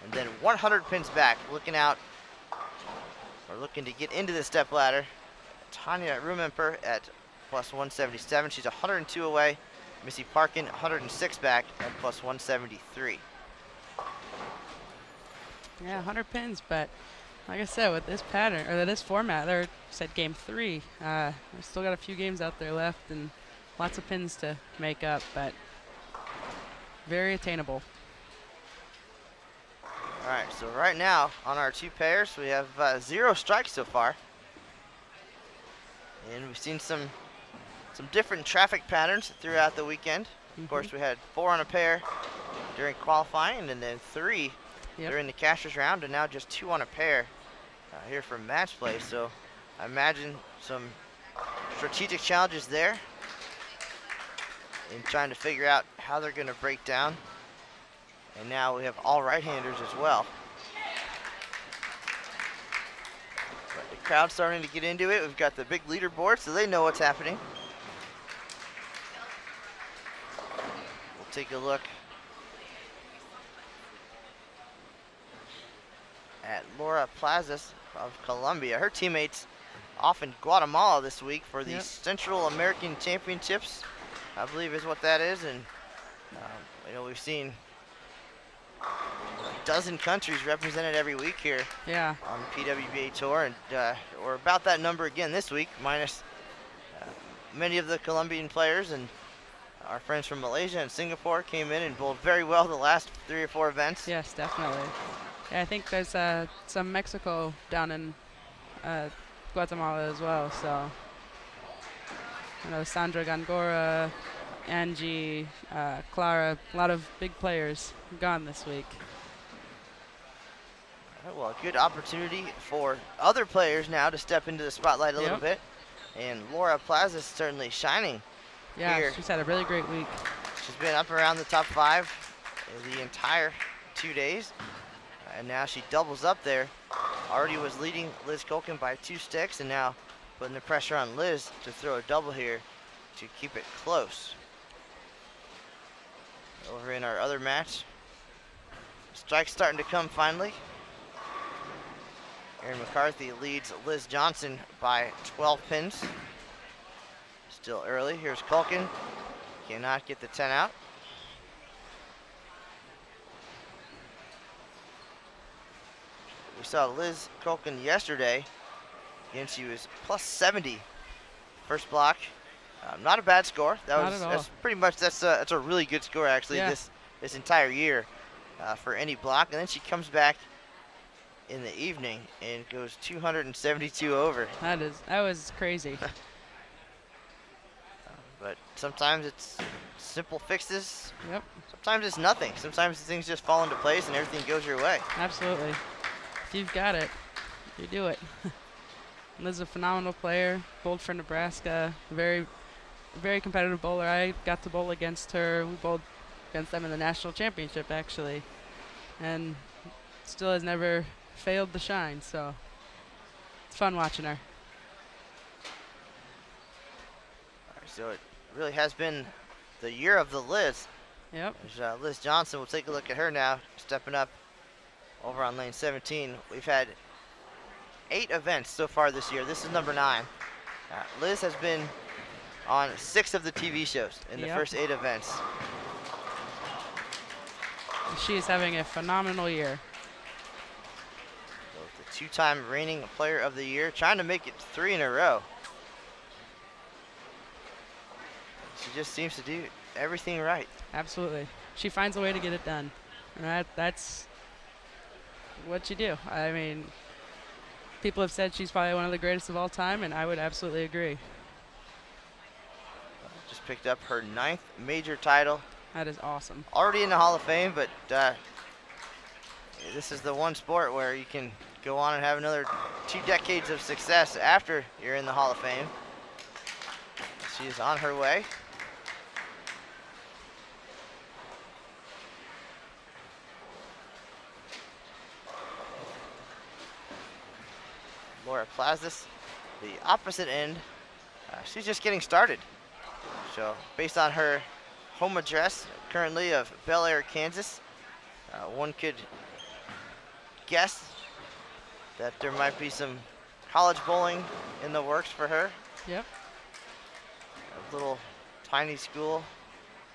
And then 100 pins back, looking to get into the step ladder. Tanya Rumemper at plus 177. She's 102 away. Missy Parkin 106 back at plus 173. Yeah, 100 pins, but like I said, with this pattern or this format, there said game 3. We've still got a few games out there left and lots of pins to make up, but very attainable. All right, so right now on our 2 pairs, we have 0 strikes so far, and we've seen some different traffic patterns throughout the weekend. Of course, we had 4 on a pair during qualifying, and then 3 during the cashers round, and now just 2 on a pair here for match play. So I imagine some strategic challenges there in trying to figure out how they're going to break down. And now we have all right-handers as well. But the Crowd starting to get into it. We've got the big leaderboard, so they know what's happening. We'll take a look at Laura Plazas of Colombia. Her teammates off in Guatemala this week for the Central American Championships, I believe is what that is. And we've seen a dozen countries represented every week here on the PWBA Tour, and we're about that number again this week, minus many of the Colombian players, and our friends from Malaysia and Singapore came in and bowled very well the last 3 or 4 events. Yes, definitely. Yeah, I think there's some Mexico down in Guatemala as well. So, Sandra Gangora, Angie, Clara, a lot of big players gone this week. All right, well, a good opportunity for other players now to step into the spotlight a little bit. And Laura Plaza is certainly shining here. She's had a really great week. She's been up around the top 5 the entire 2 days. And now she doubles up there. Already was leading Liz Colkin by 2 sticks, and now putting the pressure on Liz to throw a double here to keep it close. Over in our other match, strike's starting to come finally. Erin McCarthy leads Liz Johnson by 12 pins. Still early. Here's Colkin. Cannot get the 10 out. We saw Liz Colkin yesterday. Again, she was plus 70 first block. Not a bad score. That's pretty much that's a really good score actually this entire year for any block. And then she comes back in the evening and goes 272 over. That was crazy. But sometimes it's simple fixes. Yep. Sometimes it's nothing. Sometimes things just fall into place and everything goes your way. Absolutely. If you've got it, you do it. Liz is a phenomenal player. Bowled for Nebraska. Very, very competitive bowler. I got to bowl against her. We bowled against them in the national championship, actually. And still has never failed to shine, so it's fun watching her. All right, so it really has been the year of the Liz. Yep. There's Liz Johnson. We'll take a look at her now, stepping up over on lane 17. We've had 8 events so far this year. This is number 9. Liz has been on 6 of the TV shows in the first 8 events. She is having a phenomenal year. So the 2-time reigning player of the year, trying to make it 3 in a row. She just seems to do everything right. Absolutely. She finds a way to get it done. And that's what you do. I mean, people have said she's probably one of the greatest of all time, and I would absolutely agree. Just picked up her 9th major title. That is awesome. Already in the Hall of Fame, but this is the one sport where you can go on and have another 2 decades of success after you're in the Hall of Fame. She is on her way. Laura Plazas, the opposite end. She's just getting started. So based on her home address currently of Bel Air, Kansas, one could guess that there might be some college bowling in the works for her. Yep. A little tiny school,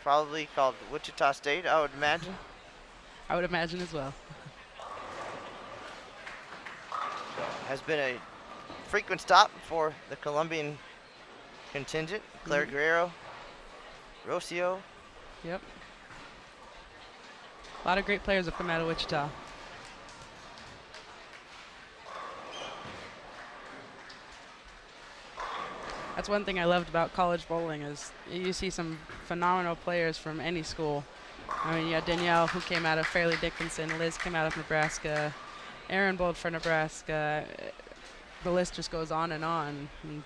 probably called Wichita State, I would imagine. I would imagine as well. Has been a frequent stop for the Colombian contingent. Claire Guerrero, Rocio. Yep. A lot of great players have come out of Wichita. That's one thing I loved about college bowling is you see some phenomenal players from any school. I mean, you had Danielle, who came out of Fairleigh Dickinson. Liz came out of Nebraska. Erin bowled for Nebraska. The list just goes on and on. And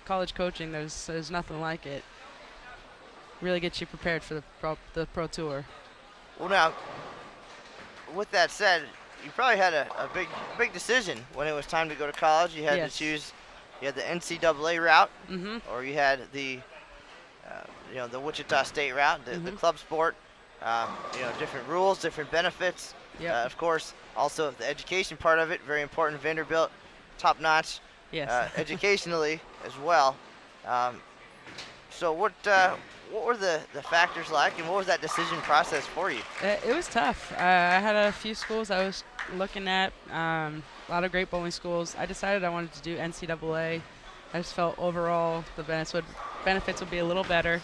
college coaching, there's nothing like it. Really gets you prepared for the pro tour. Well, now, with that said, you probably had a big decision when it was time to go to college. You had Yes. to choose. You had the NCAA route, Mm-hmm. or you had the the Wichita State route, the club sport. Different rules, different benefits. Yep. Of course, also the education part of it, very important. Vanderbilt, top notch, Yes. educationally as well. Um, so what were the factors like, and what was that decision process for you? It was tough. I had a few schools I was looking at, a lot of great bowling schools. I decided I wanted to do NCAA. I just felt overall the benefits would be a little better.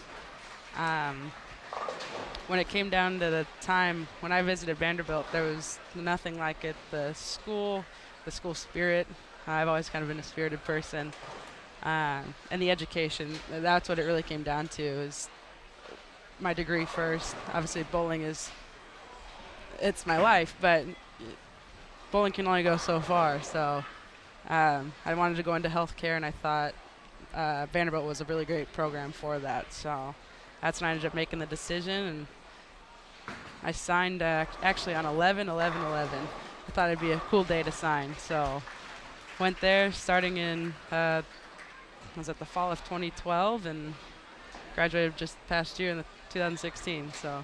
When it came down to the time when I visited Vanderbilt, there was nothing like it. The school spirit. I've always kind of been a spirited person. And the education, that's what it really came down to, is my degree first. Obviously, bowling it's my life, but bowling can only go so far. So I wanted to go into healthcare, and I thought Vanderbilt was a really great program for that. So that's when I ended up making the decision, and I signed actually on 11/11/11. I thought it'd be a cool day to sign, so went there starting in was it the fall of 2012, and graduated just past year in the 2016. So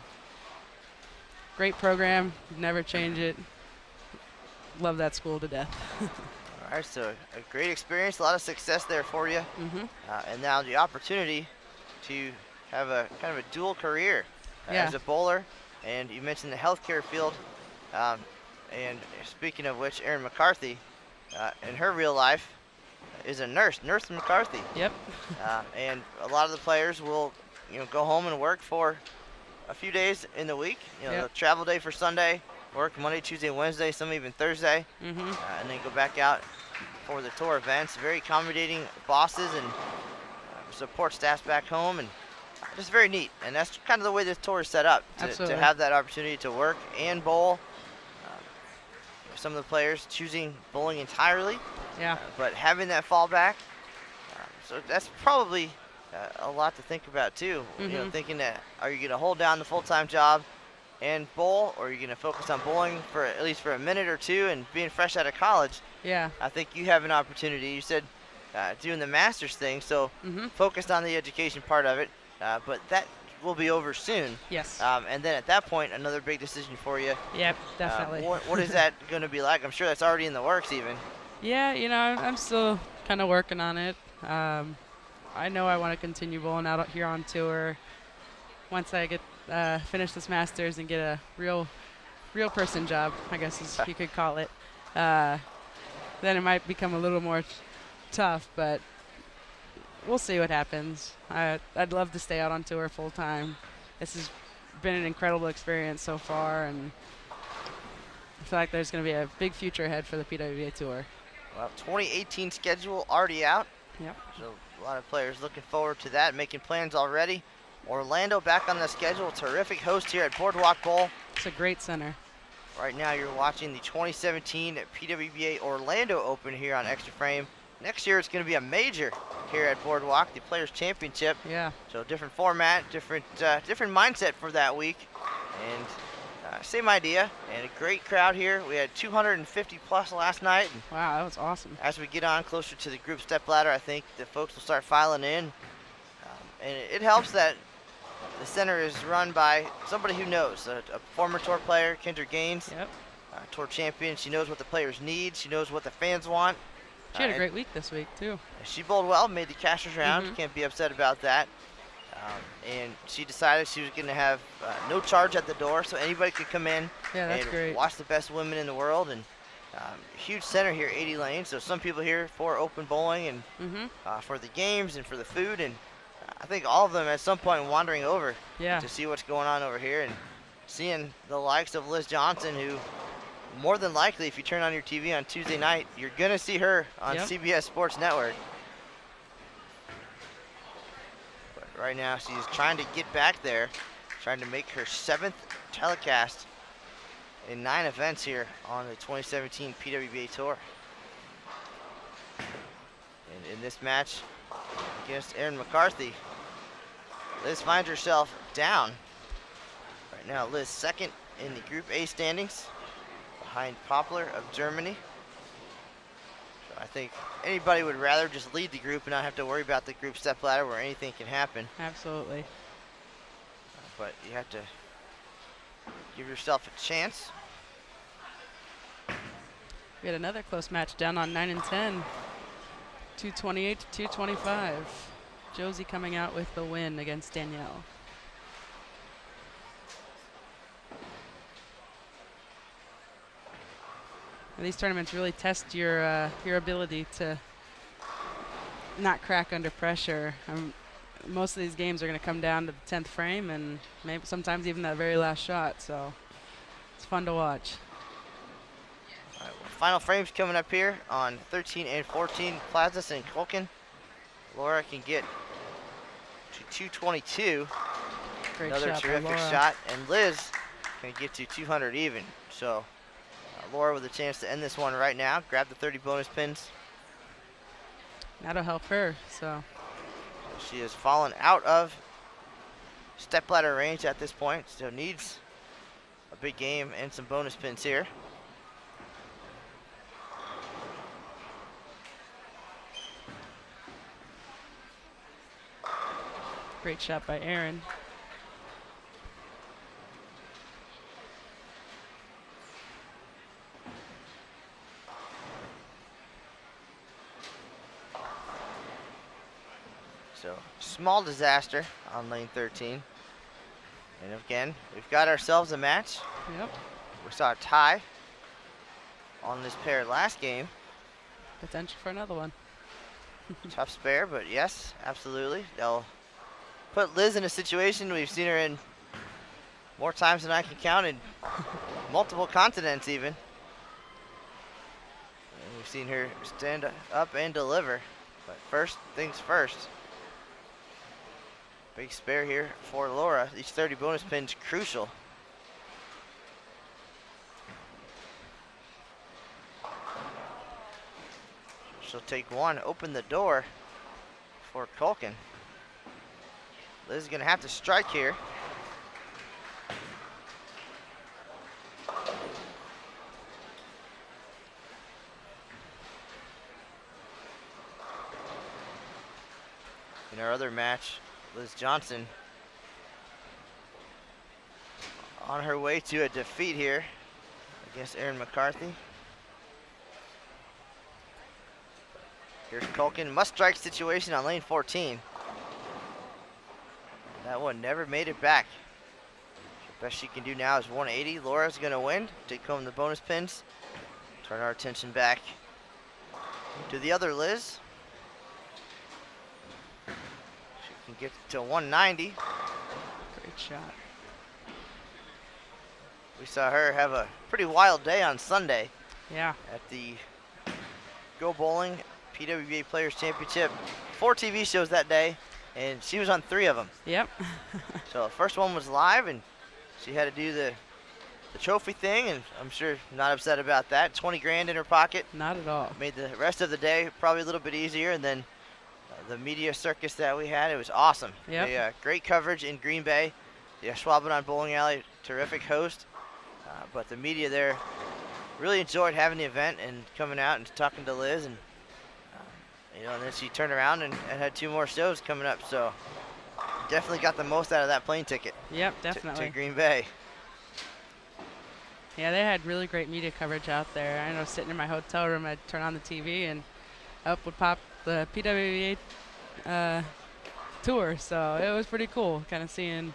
great program, never change it. Love that school to death. All right, so a great experience, a lot of success there for you, and now the opportunity to have a kind of a dual career as a bowler, and you mentioned the healthcare field. And speaking of which, Erin McCarthy, in her real life, is a nurse, Nurse McCarthy. Yep. And a lot of the players will, go home and work for a few days in the week. They'll travel day for Sunday, work Monday, Tuesday, Wednesday, some even Thursday, and then go back out for the tour events. Very accommodating bosses and support staffs back home, and just very neat. And that's kind of the way this tour is set up, to have that opportunity to work and bowl. Some of the players choosing bowling entirely, but having that fallback. So that's probably a lot to think about too. Thinking that, are you going to hold down the full-time job and bowl, or are you going to focus on bowling for at least for a minute or two and being fresh out of college? Yeah. I think you have an opportunity. You said doing the master's thing, so focused on the education part of it, but that will be over soon. Yes. And then at that point, another big decision for you. Yep, definitely. What is that going to be like? I'm sure that's already in the works even. Yeah, I'm still kind of working on it. I know I want to continue bowling out here on tour. Once I get finish this Masters and get a real person job, I guess you could call it, then it might become a little more tough, but we'll see what happens. I'd love to stay out on tour full time. This has been an incredible experience so far, and I feel like there's going to be a big future ahead for the PWBA Tour. Well, 2018 schedule already out. Yep. So a lot of players looking forward to that, making plans already. Orlando back on the schedule. Terrific host here at Boardwalk Bowl. It's a great center. Right now you're watching the 2017 PWBA Orlando Open here on Extra Frame. Next year it's going to be a major here at Boardwalk, the Players Championship. Yeah. So different format, different mindset for that week, and same idea. And a great crowd here. We had 250 plus last night. And wow, that was awesome. as we get on closer to the group step ladder, I think the folks will start filing in, and it helps that the center is run by somebody who knows, a former tour player, Kendra Gaines. Yep. Tour champion. She knows what the players need. She knows what the fans want. She had a great week this week, too. She bowled well, made the cashers round. Can't be upset about that. And she decided she was going to have no charge at the door, so anybody could come in and great. Watch the best women in the world. And huge center here, 80 lanes. So some people here for open bowling and for the games and for the food. And I think all of them at some point wandering over to see what's going on over here and seeing the likes of Liz Johnson, who more than likely, if you turn on your TV on Tuesday night, you're going to see her on CBS Sports Network. But right now, she's trying to get back there, trying to make her 7th telecast in 9 events here on the 2017 PWBA Tour. And in this match against Erin McCarthy, Liz finds herself down. Right now, Liz second in the Group A standings, behind Poplar of Germany. So I think anybody would rather just lead the group and not have to worry about the group stepladder where anything can happen. Absolutely. But you have to give yourself a chance. We had another close match down on 9 and 10. 228 to 225. Josie coming out with the win against Danielle. And these tournaments really test your ability to not crack under pressure. Most of these games are going to come down to the 10th frame and maybe sometimes even that very last shot. So it's fun to watch. All right, well, final frames coming up here on 13 and 14. Plazas and Culkin. Laura can get to 222. Great Another shot by terrific Laura. shot. And Liz can get to 200 even. So Laura with a chance to end this one right now. Grab the 30 bonus pins. That'll help her. So She has fallen out of stepladder range at this point. Still needs a big game and some bonus pins here. great shot by Aaron. So small disaster on lane 13. And again, we've got ourselves a match. Yep. We saw a tie on this pair last game. Potential for another one. Tough spare, but yes, absolutely. They'll put Liz in a situation we've seen her in more times than I can count, in multiple continents even. And we've seen her stand up and deliver. But first things first. Big spare here for Laura. Each 30 bonus pins crucial. She'll take one, open the door for Culkin. Liz is gonna have to strike here. In our other match, Liz Johnson on her way to a defeat here against Erin McCarthy. Here's Culkin, must strike situation on lane 14. That one never made it back. The best she can do now is 180. Laura's gonna win, take home the bonus pins. Turn our attention back to the other Liz. She can get to 190. Great shot. We saw her have a pretty wild day on Sunday Yeah. at the Go Bowling PWBA Players Championship. 4 TV shows that day, and she was on 3 of them. Yep. So the first one was live, and she had to do the trophy thing, and I'm sure not upset about that. 20 grand in her pocket. Not at all. Made the rest of the day probably a little bit easier, and then the media circus that we had, it was awesome. Yep. Great coverage in Green Bay. Yeah, Schwabenheim Bowling Alley, terrific host. But the media there really enjoyed having the event and coming out and talking to Liz, and and then she turned around and had 2 more shows coming up. So definitely got the most out of that plane ticket. Yep, to definitely. Green Bay. Yeah, they had really great media coverage out there. I know sitting in my hotel room, I'd turn on the TV and up would pop the PWBA tour. So it was pretty cool kind of seeing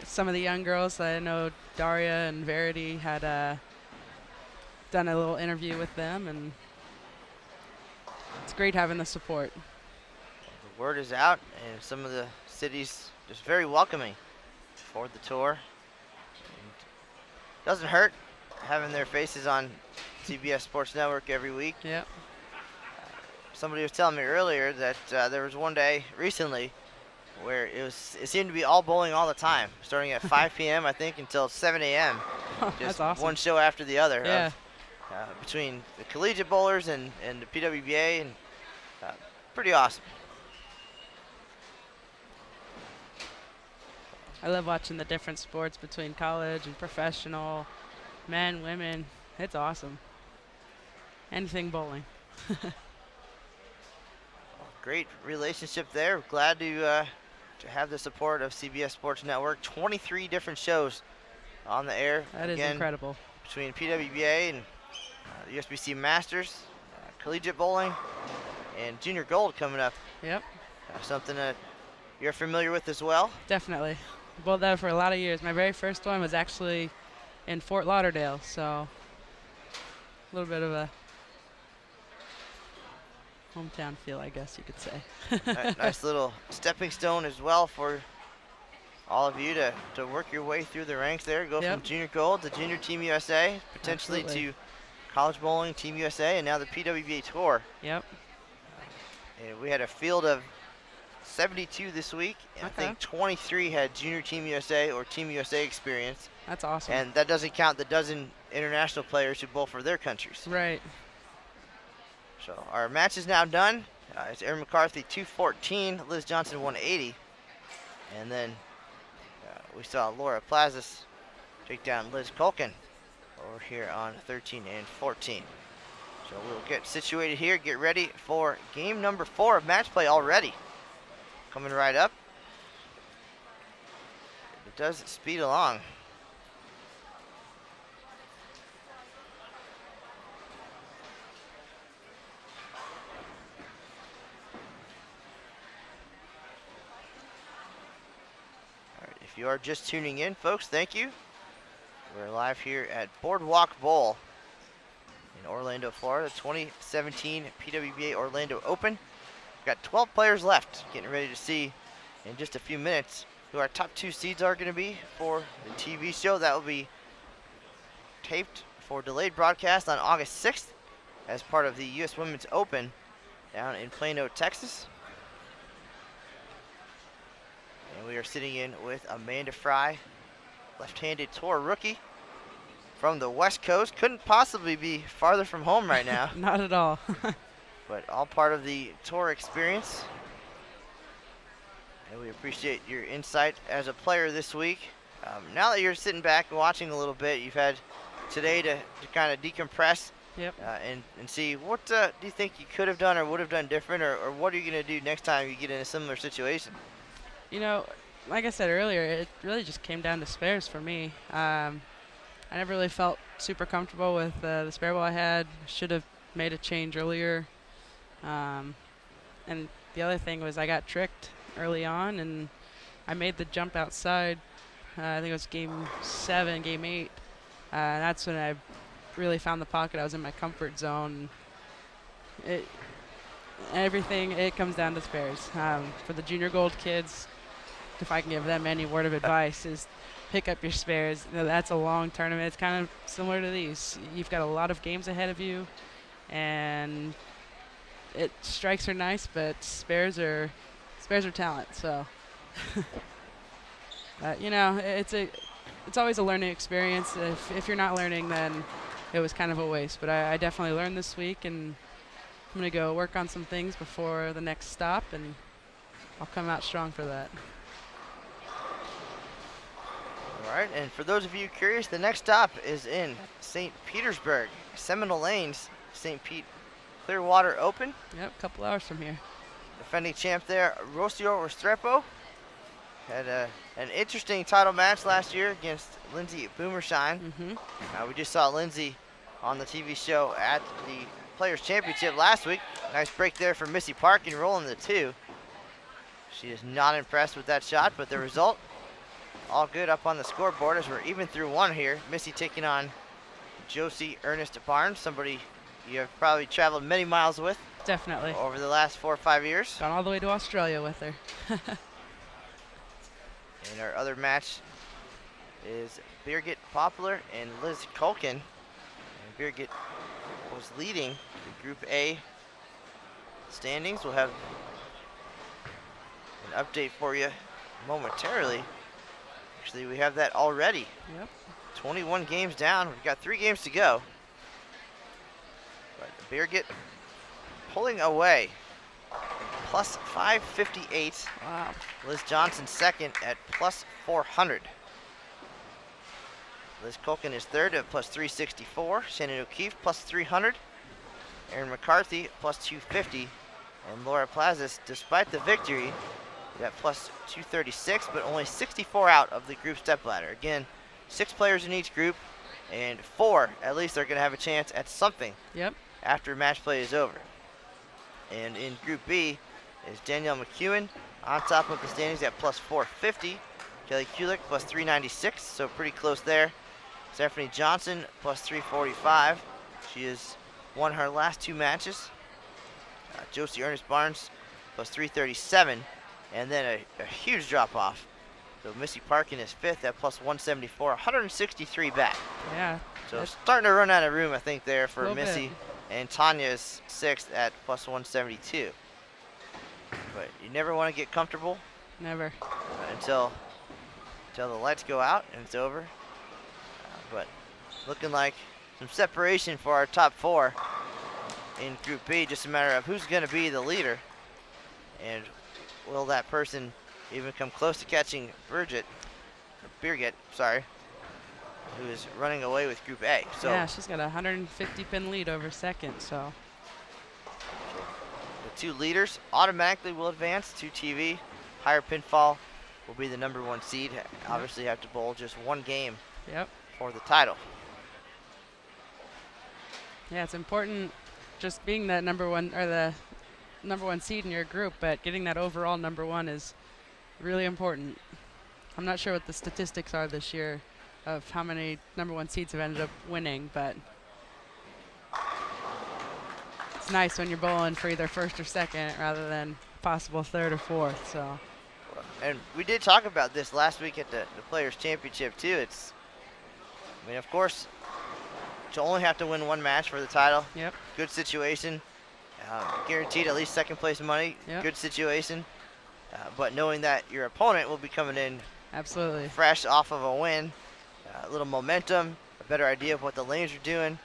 some of the young girls. I know Daria and Verity had done a little interview with them, and it's great having the support. The word is out, and some of the cities just very welcoming for the tour. And doesn't hurt having their faces on CBS Sports Network every week. Yep. Somebody was telling me earlier that there was one day recently where it seemed to be all bowling all the time, starting at 5 p.m. I think until 7 a.m. That's Just awesome. one show after the other. Yeah. Between the collegiate bowlers and the PWBA, and pretty awesome. I love watching the different sports between college and professional, men, women. It's awesome. Anything bowling. Great relationship there. Glad to have the support of CBS Sports Network. 23 different shows on the air. That is Again, incredible. between PWBA and the USBC Masters, collegiate bowling, and Junior Gold coming up. Yep. Something that you're familiar with as well. Definitely. Bowled that for a lot of years. My very first one was actually in Fort Lauderdale, so a little bit of a hometown feel, I guess you could say. Nice little stepping stone as well for all of you to work your way through the ranks there. Go from Junior Gold to Junior Team USA, potentially to College Bowling Team USA, and now the PWBA Tour. Yep. And we had a field of 72 this week, and I think 23 had Junior Team USA or Team USA experience. That's awesome. And that doesn't count the dozen international players who bowl for their countries. Right. So our match is now done. It's Aaron McCarthy 214, Liz Johnson 180. And then we saw Laura Plazas take down Liz Culkin over here on 13 and 14. So we'll get situated here, get ready for game number 4 of match play already. Coming right up. It does speed along. All right, if you are just tuning in, folks, thank you. We're live here at Boardwalk Bowl in Orlando, Florida, 2017 PWBA Orlando Open. We've got 12 players left, getting ready to see in just a few minutes who our top 2 seeds are going to be for the TV show. That will be taped for delayed broadcast on August 6th as part of the U.S. Women's Open down in Plano, Texas. And we are sitting in with Amanda Fry, left-handed tour rookie from the West Coast. Couldn't possibly be farther from home right now. Not at all. But all part of the tour experience. And we appreciate your insight as a player this week. Now that you're sitting back and watching a little bit, you've had today to kind of decompress. Yep. And see what do you think you could have done or would have done different, or what are you going to do next time you get in a similar situation? You know, like I said earlier, it really just came down to spares for me. I never really felt super comfortable with the spare ball I had. Should have made a change earlier. And the other thing was I got tricked early on, and I made the jump outside. I think it was game 7, game 8. And that's when I really found the pocket. I was in my comfort zone. It comes down to spares. For the Junior Gold kids, if I can give them any word of advice, is pick up your spares. You know, that's a long tournament. It's kind of similar to these. You've got a lot of games ahead of you, and strikes are nice, but spares are talent. So, you know, it's always a learning experience. If you're not learning, then it was kind of a waste. But I definitely learned this week, and I'm gonna go work on some things before the next stop, and I'll come out strong for that. All right, and for those of you curious, the next stop is in St. Petersburg, Seminole Lanes, St. Pete Clearwater Open. Yep, a couple hours from here. Defending champ there, Rocio Restrepo. Had an interesting title match last year against Lindsay Boomershine. We just saw Lindsay on the TV show at the Players' Championship last week. Nice break there for Missy Parkin, rolling the 2. She is not impressed with that shot, but the result, all good up on the scoreboard as we're even through 1 here. Missy taking on Josie Ernest Barnes, somebody you have probably traveled many miles with. Definitely. Over the last 4 or 5 years. Gone all the way to Australia with her. And our other match is Birgit Poplar and Liz Culkin. And Birgit was leading the Group A standings. We'll have an update for you momentarily. Actually, we have that already. Yep. 21 games down. We've got 3 games to go. But Birgit pulling away. Plus 558. Wow. Liz Johnson second at plus 400. Liz Culkin is third at plus 364. Shannon O'Keefe plus 300. Erin McCarthy plus 250. And Laura Plazas, despite the victory, at plus 236, but only 64 out of the group stepladder. Again, 6 players in each group, and 4 at least are going to have a chance at something after match play is over. And in Group B is Danielle McEwen on top of the standings at plus 450. Kelly Kulik plus 396, so pretty close there. Stephanie Johnson plus 345. She has won her last 2 matches. Josie Ernest Barnes plus 337. And then a huge drop off. So Missy Parkin is 5th at plus 174, 163 back. Yeah. So starting to run out of room, I think, there for Missy. Bit. And Tanya is 6th at plus 172. But you never want to get comfortable. Never. Until the lights go out and it's over. But looking like some separation for our top 4 in Group B. Just a matter of who's going to be the leader. And will that person even come close to catching Birgit, who is running away with Group A. So yeah, she's got a 150 pin lead over second, so. The 2 leaders automatically will advance to TV. Higher pinfall will be the number 1 seed. Obviously have to bowl just 1 game for the title. Yeah, it's important just being that number 1 or the number 1 seed in your group, but getting that overall number 1 is really important. I'm not sure what the statistics are this year of how many number 1 seeds have ended up winning, but it's nice when you're bowling for either first or second rather than possible third or fourth. So. And we did talk about this last week at the Players' Championship too. I mean, of course, to only have to win 1 match for the title. Good situation. Guaranteed at least second place money. Good situation. But knowing that your opponent will be coming in absolutely fresh off of a win, a little momentum, a better idea of what the lanes are doing.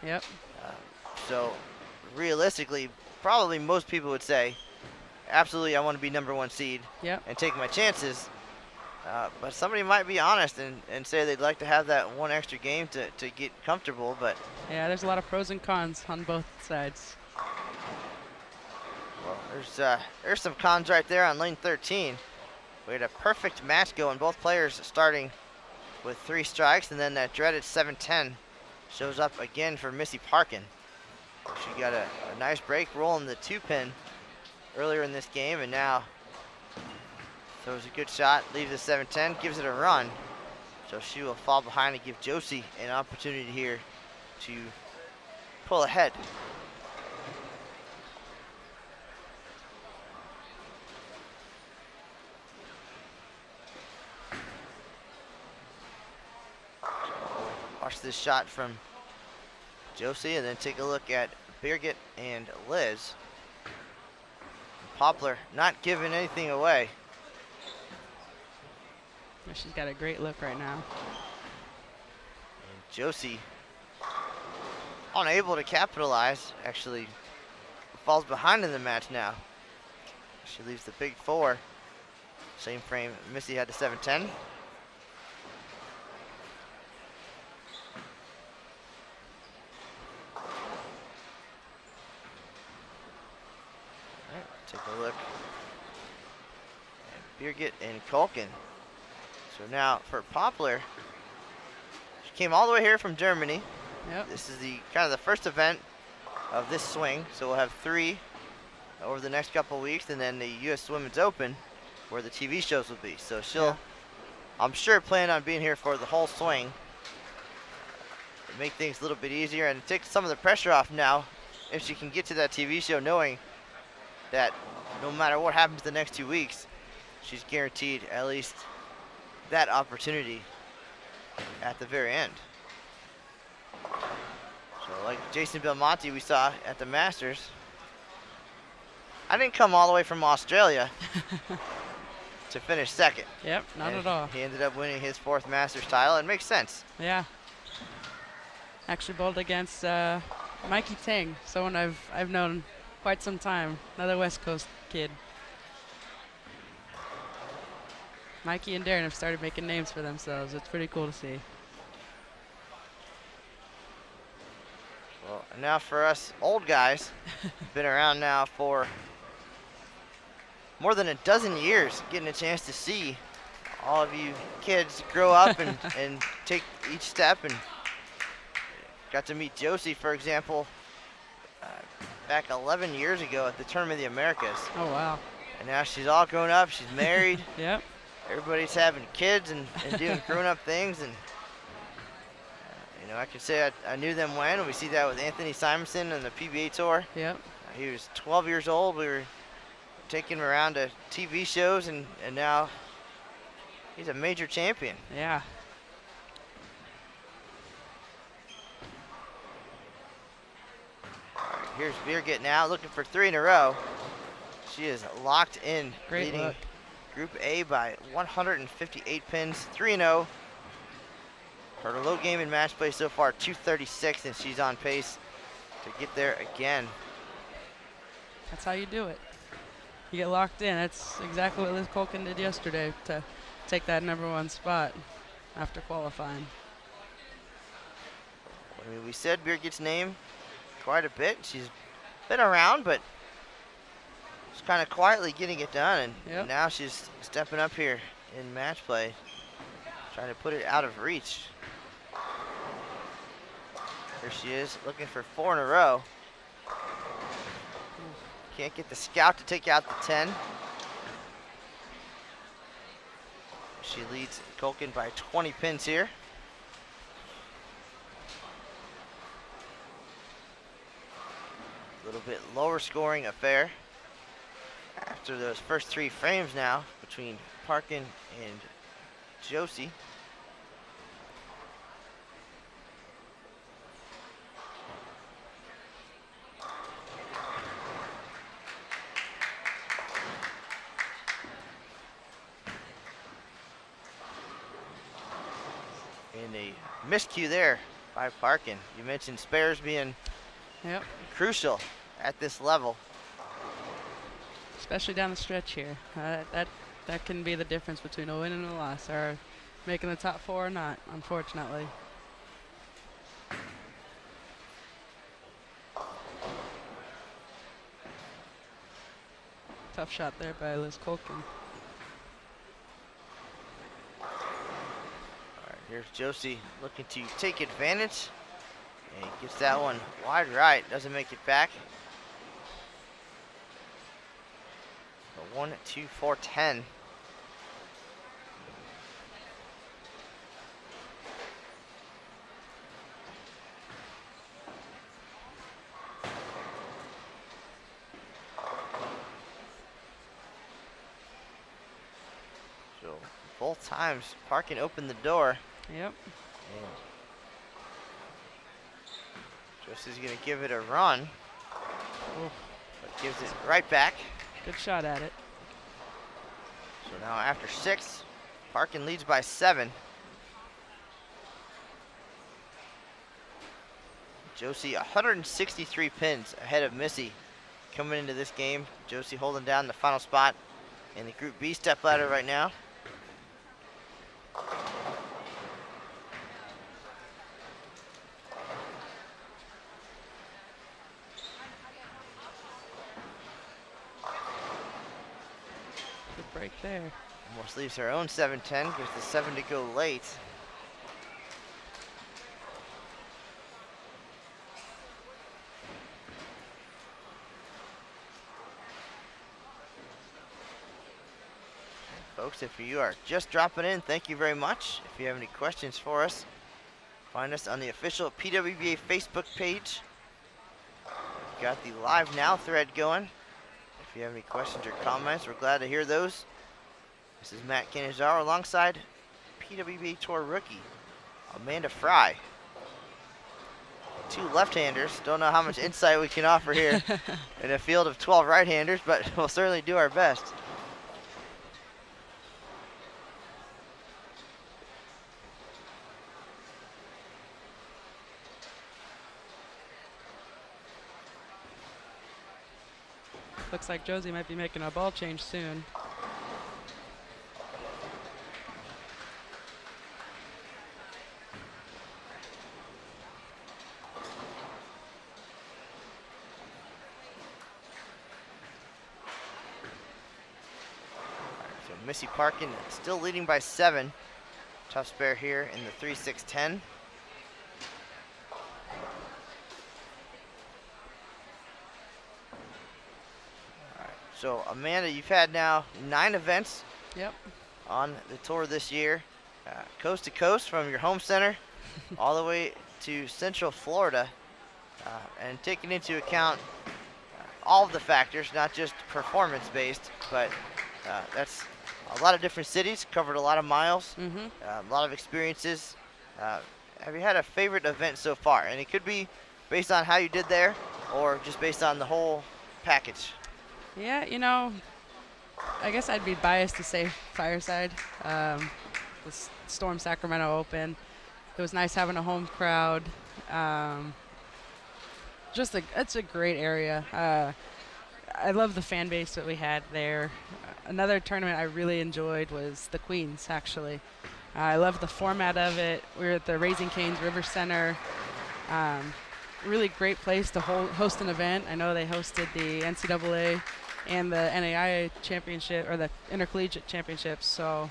So realistically, probably most people would say, absolutely, I want to be number 1 seed and take my chances. But somebody might be honest and say they'd like to have that 1 extra game to get comfortable. But yeah, there's a lot of pros and cons on both sides. Well, there's some cons right there on lane 13. We had a perfect match going, both players starting with 3 strikes, and then that dreaded 7-10 shows up again for Missy Parkin. She got a nice break rolling the 2-pin earlier in this game, and now throws a good shot, leaves the 7-10, gives it a run. So she will fall behind and give Josie an opportunity here to pull ahead. Watch this shot from Josie, and then take a look at Birgit and Liz. Poplar not giving anything away. Yeah, she's got a great look right now. And Josie, unable to capitalize, actually falls behind in the match now. She leaves the big 4. Same frame Missy had the 7-10. Take a look at Birgit and Kulkin. So now for Poplar, she came all the way here from Germany. This is the kind of the first event of this swing. So we'll have 3 over the next couple weeks, and then the US Women's Open where the TV shows will be. So she'll, I'm sure, plan on being here for the whole swing. Make things a little bit easier and take some of the pressure off now if she can get to that TV show knowing that no matter what happens the next 2 weeks, she's guaranteed at least that opportunity at the very end. So like Jason Belmonte we saw at the Masters, I didn't come all the way from Australia to finish second. Not at all. He ended up winning his 4th Masters title. It makes sense. Yeah. Actually bowled against Mikey Tang, someone I've known quite some time, another West Coast kid. Mikey and Darren have started making names for themselves. It's pretty cool to see. now for us old guys, been around now for more than a dozen years, getting a chance to see all of you kids grow up and take each step, and got to meet Josie, for example, back 11 years ago at the Tournament of the Americas. Oh, wow. And now she's all grown up, she's married. Yep. Everybody's having kids and doing grown-up things, and I can say I knew them when. We see that with Anthony Simonson on the PBA Tour. Yep. He was 12 years old. We were taking him around to TV shows, and now he's a major champion. Yeah. All right, here's Veer getting out, looking for 3 in a row. She is locked in, Great leading look. Group A by 158 pins, 3-0. Her low game in match play so far, 236, and she's on pace to get there again. That's how you do it. You get locked in. That's exactly what Liz Colkin did yesterday to take that #1 spot after qualifying. I mean, we said Beer gets named quite a bit. She's been around, but she's kind of quietly getting it done, and now she's stepping up here in match play, trying to put it out of reach. Here she is, looking for 4 in a row. Can't get the scout to take out the 10. She leads Colkin by 20 pins here. A little bit lower scoring affair after those first 3 frames now between Parkin and Josie. And a miscue there by Parkin. You mentioned spares being crucial at this level. Especially down the stretch here. That can be the difference between a win and a loss, or making the top 4 or not, unfortunately. Tough shot there by Liz Colkin. Here's Josie looking to take advantage. And he gets that one wide right, doesn't make it back. A 1-2-4-10. So both times Parkin opened the door. Yep. And Josie's gonna give it a run. But gives it right back. Good shot at it. So now after 6, Parkin leads by 7. Josie 163 pins ahead of Missy coming into this game. Josie holding down the final spot in the Group B stepladder right now. Good break there. Almost leaves her own 7-10, gives the 7 to go late. Folks, if you are just dropping in, thank you very much. If you have any questions for us, find us on the official PWBA Facebook page. We've got the Live Now thread going. If you have any questions or comments, we're glad to hear those. This is Matt Canizaro alongside PWBA Tour rookie Amanda Fry. 2 left-handers. Don't know how much insight we can offer here in a field of 12 right-handers, but we'll certainly do our best. Looks like Josie might be making a ball change soon. Missy Parkin still leading by 7. Tough spare here in the 3-6-10. So Amanda, you've had now 9 events Yep. on the tour this year, coast to coast from your home center all the way to Central Florida, and taking into account all of the factors, not just performance-based, but that's a lot of different cities, covered a lot of miles, Mm-hmm. a lot of experiences. Have you had a favorite event so far? And it could be based on how you did there, or just based on the whole package. Yeah, I guess I'd be biased to say Fireside. The Storm Sacramento Open. It was nice having a home crowd. It's a great area. I love the fan base that we had there. Another tournament I really enjoyed was the Queens, actually. I love the format of it. We were at the Raising Cane's River Center. Really great place to host an event. I know they hosted the NCAA and the NAIA championship, or the intercollegiate championships. So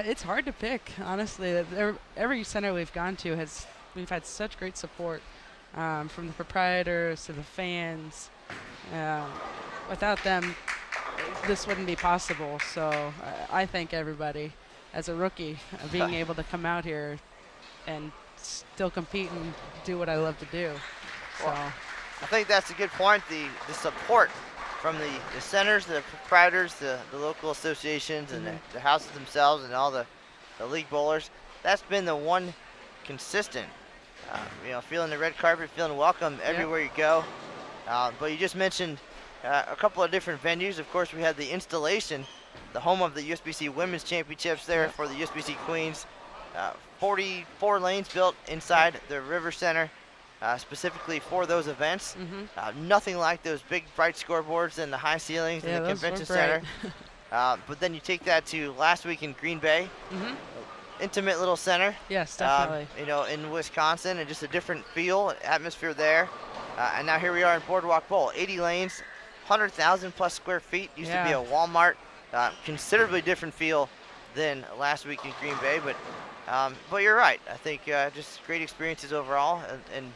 it's hard to pick, honestly. Every center we've gone to we've had such great support, from the proprietors to the fans. Without them, this wouldn't be possible. So I thank everybody. As a rookie, being able to come out here and still compete and do what I love to do. So. Well, I think that's a good point. The support from the centers, the proprietors, the local associations, and the houses themselves, and all the league bowlers. That's been the one consistent. Feeling the red carpet, feeling welcome everywhere you go. But you just mentioned a couple of different venues. Of course, we had the installation, the home of the USBC Women's Championships there for the USBC Queens. 44 lanes built inside the River Center, specifically for those events. Nothing like those big bright scoreboards and the high ceilings in the convention center. But then you take that to last week in Green Bay. Intimate little center. Yes, definitely. In Wisconsin, and just a different feel, atmosphere there. And now here we are in Boardwalk Bowl, 80 lanes, 100,000 plus square feet. Used to be a Walmart. Considerably different feel than last week in Green Bay, but you're right. I think just great experiences overall, and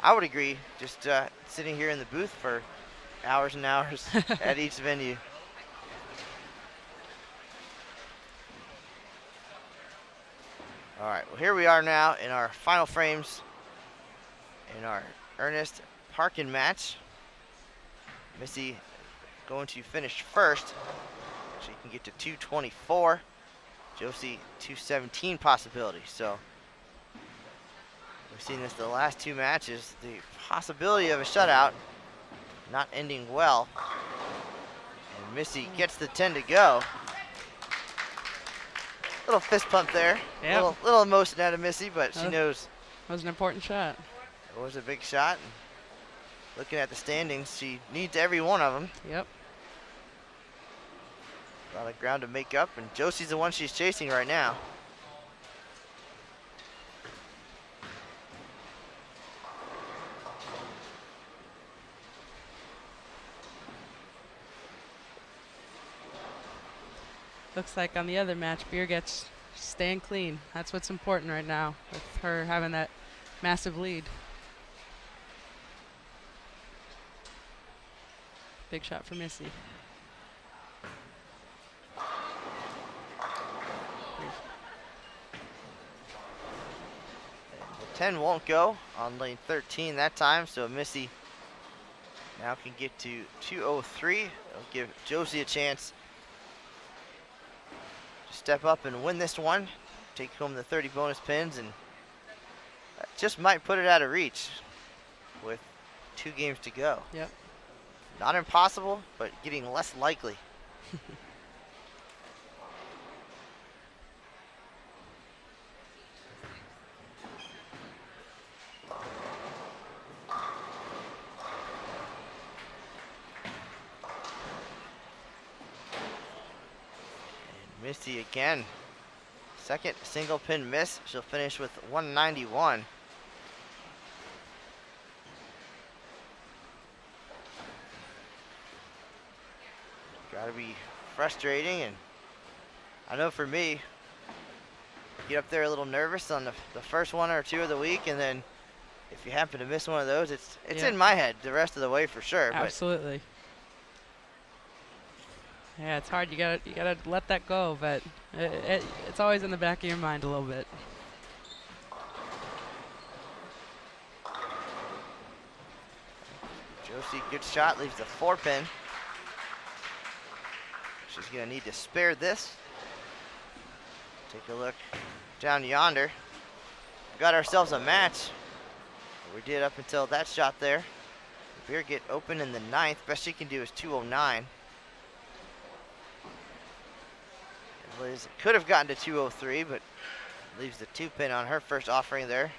I would agree. Just sitting here in the booth for hours and hours at each venue. All right, well, here we are now in our final frames in our Ernest Parkin match. Missy going to finish first. She can get to 224. Josie 217 possibility. So we've seen this the last 2 matches. The possibility of a shutout not ending well. And Missy gets the 10 to go. Little fist pump there. Yep. Little emotion out of Missy, but she knows That was an important shot. it was a big shot. And looking at the standings, she needs every one of them. Yep. A lot of ground to make up, and Josie's the one she's chasing right now. Looks like on the other match, Beer gets staying clean. That's what's important right now, with her having that massive lead. Big shot for Missy. The 10 won't go on lane 13 that time, so Missy now can get to 203. It'll give Josie a chance to step up and win this one, take home the 30 bonus pins, and that just might put it out of reach with 2 games to go. Yep. Not impossible, but getting less likely. Missy again. Second single pin miss. She'll finish with 191. gotta be frustrating, and I know for me, get up there a little nervous on the first one or two of the week, and then if you happen to miss one of those, it's Yeah. in my head the rest of the way for sure. Absolutely. Yeah, it's hard. You gotta let that go, but it's always in the back of your mind a little bit. Josie, good shot, leaves the 4-pin. She's gonna need to spare this. Take a look down yonder. We got ourselves a match. We did up until that shot there. Beer get open in the 9th. Best she can do is 209. And Liz could have gotten to 203, but leaves the 2-pin on her first offering there.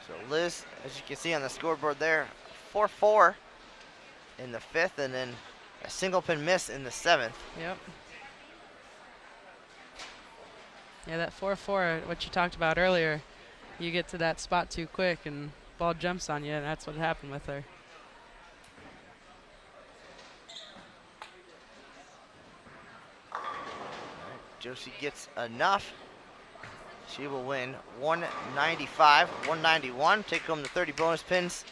So Liz, as you can see on the scoreboard there, 4-4 in the 5th, and then a single pin miss in the 7th. Yep. Yeah, that 4-4, what you talked about earlier, you get to that spot too quick and ball jumps on you, and that's what happened with her. Josie gets enough. She will win 195, 191. Take home the 30 bonus pins.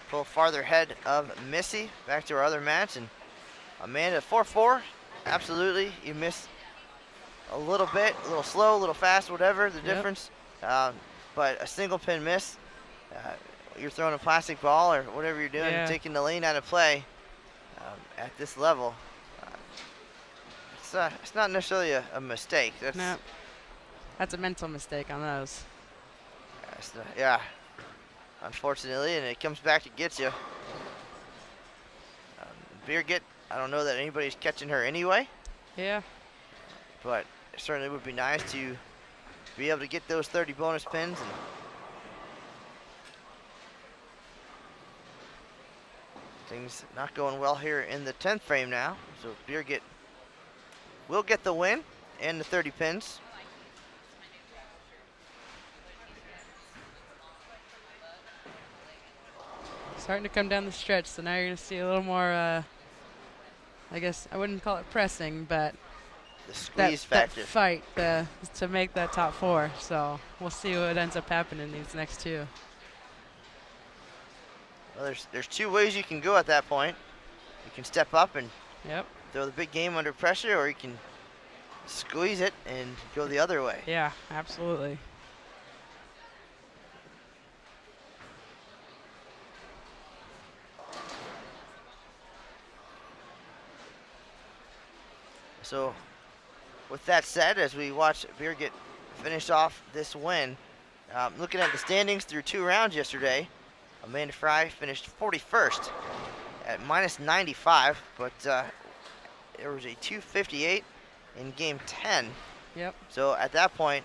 Pull farther ahead of Missy. Back to our other match. And Amanda, 4-4. Absolutely. You missed a little bit, a little slow, a little fast, whatever the difference. But a single pin miss. You're throwing a plastic ball or whatever you're doing, taking the lane out of play at this level. It's not necessarily a mistake. That's a mental mistake on those. Yeah, unfortunately, and it comes back to get you. Birgit, I don't know that anybody's catching her anyway. Yeah. But it certainly would be nice to be able to get those 30 bonus pins. And things not going well here in the 10th frame now. So Birgit will get the win and the 30 pins. Starting to come down the stretch, so now you're going to see a little more, I guess I wouldn't call it pressing, but the squeeze factor. That fight to make that top 4. So we'll see what ends up happening these next 2. Well, there's 2 ways you can go at that point. You can step up and throw the big game under pressure, or you can squeeze it and go the other way. Yeah, absolutely. So, with that said, as we watch Birgit finish off this win, looking at the standings through 2 rounds yesterday, Amanda Fry finished 41st at -95, but there was a 258 in game 10. Yep. So at that point,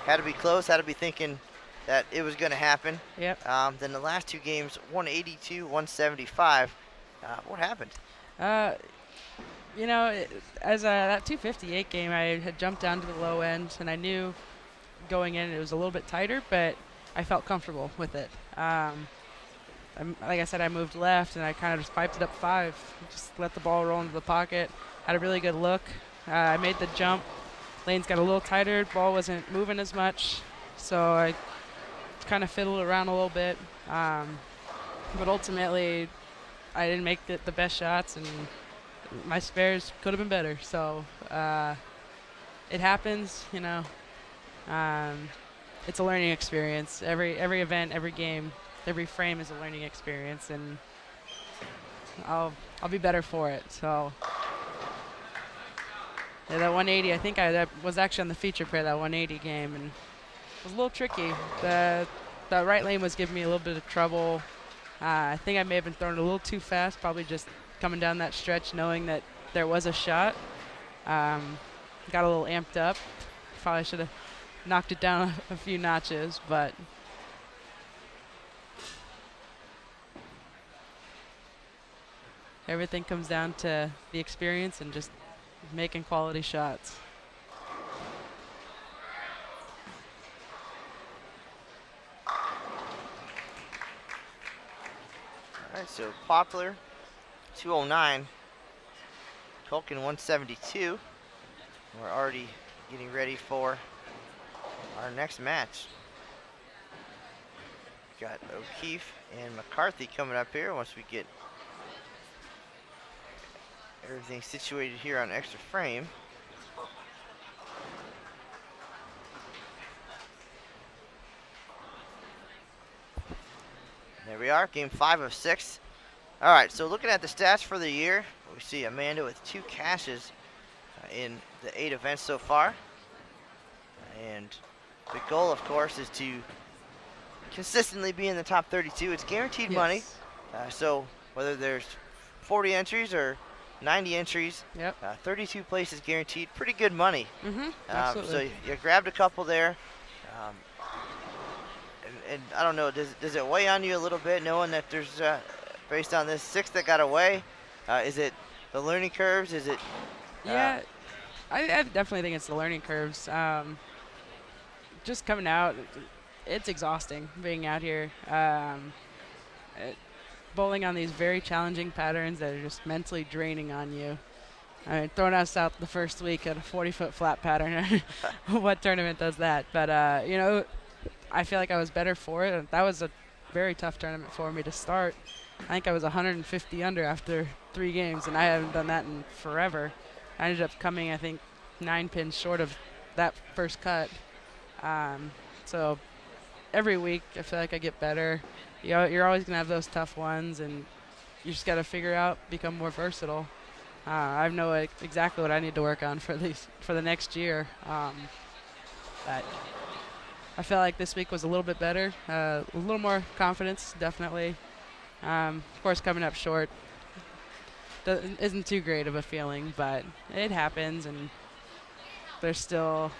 had to be close, had to be thinking that it was going to happen. Yep. Then the last 2 games, 182, 175. What happened? You know, as that 258 game, I had jumped down to the low end, and I knew going in it was a little bit tighter, but I felt comfortable with it. Like I said, I moved left, and I kind of just piped it up 5. Just let the ball roll into the pocket. Had a really good look. I made the jump. Lanes got a little tighter. Ball wasn't moving as much, so I kind of fiddled around a little bit. But ultimately, I didn't make the best shots, and my spares could have been better. So it happens, you know. It's a learning experience. Every event, every game, every frame is a learning experience, and I'll be better for it. So yeah, that 180, I think that was actually on the feature pair, that 180 game, and it was a little tricky. The right lane was giving me a little bit of trouble. I think I may have been throwing a little too fast, probably just coming down that stretch knowing that there was a shot. Got a little amped up. Probably should have knocked it down a few notches, but everything comes down to the experience and just making quality shots. All right, so Poplar 209, Culkin 172. We're already getting ready for our next match. Got O'Keefe and McCarthy coming up here once we get everything situated here on extra frame. There we are, game 5 of 6. All right, so looking at the stats for the year, we see Amanda with 2 cashes in the 8 events so far. And the goal, of course, is to consistently be in the top 32. It's guaranteed money. So whether there's 40 entries or 90 entries, Yep. 32 places guaranteed. Pretty good money. Absolutely. So you grabbed a couple there. And I don't know, does it weigh on you a little bit knowing that there's, based on this 6 that got away, is it the learning curves? Is it? Yeah, I definitely think it's the learning curves. Just coming out, it's exhausting being out here. Bowling on these very challenging patterns that are just mentally draining on you. I mean, throwing us out the first week at a 40-foot flat pattern, what tournament does that? But, you know, I feel like I was better for it. That was a very tough tournament for me to start. I think I was 150 under after 3 games, and I haven't done that in forever. I ended up coming, I think, 9 pins short of that first cut. So every week I feel like I get better. You're always going to have those tough ones, and you just got to figure out, become more versatile. I know exactly what I need to work on for the next year. But I felt like this week was a little bit better, a little more confidence, definitely. Of course, coming up short isn't too great of a feeling, but it happens, and there's still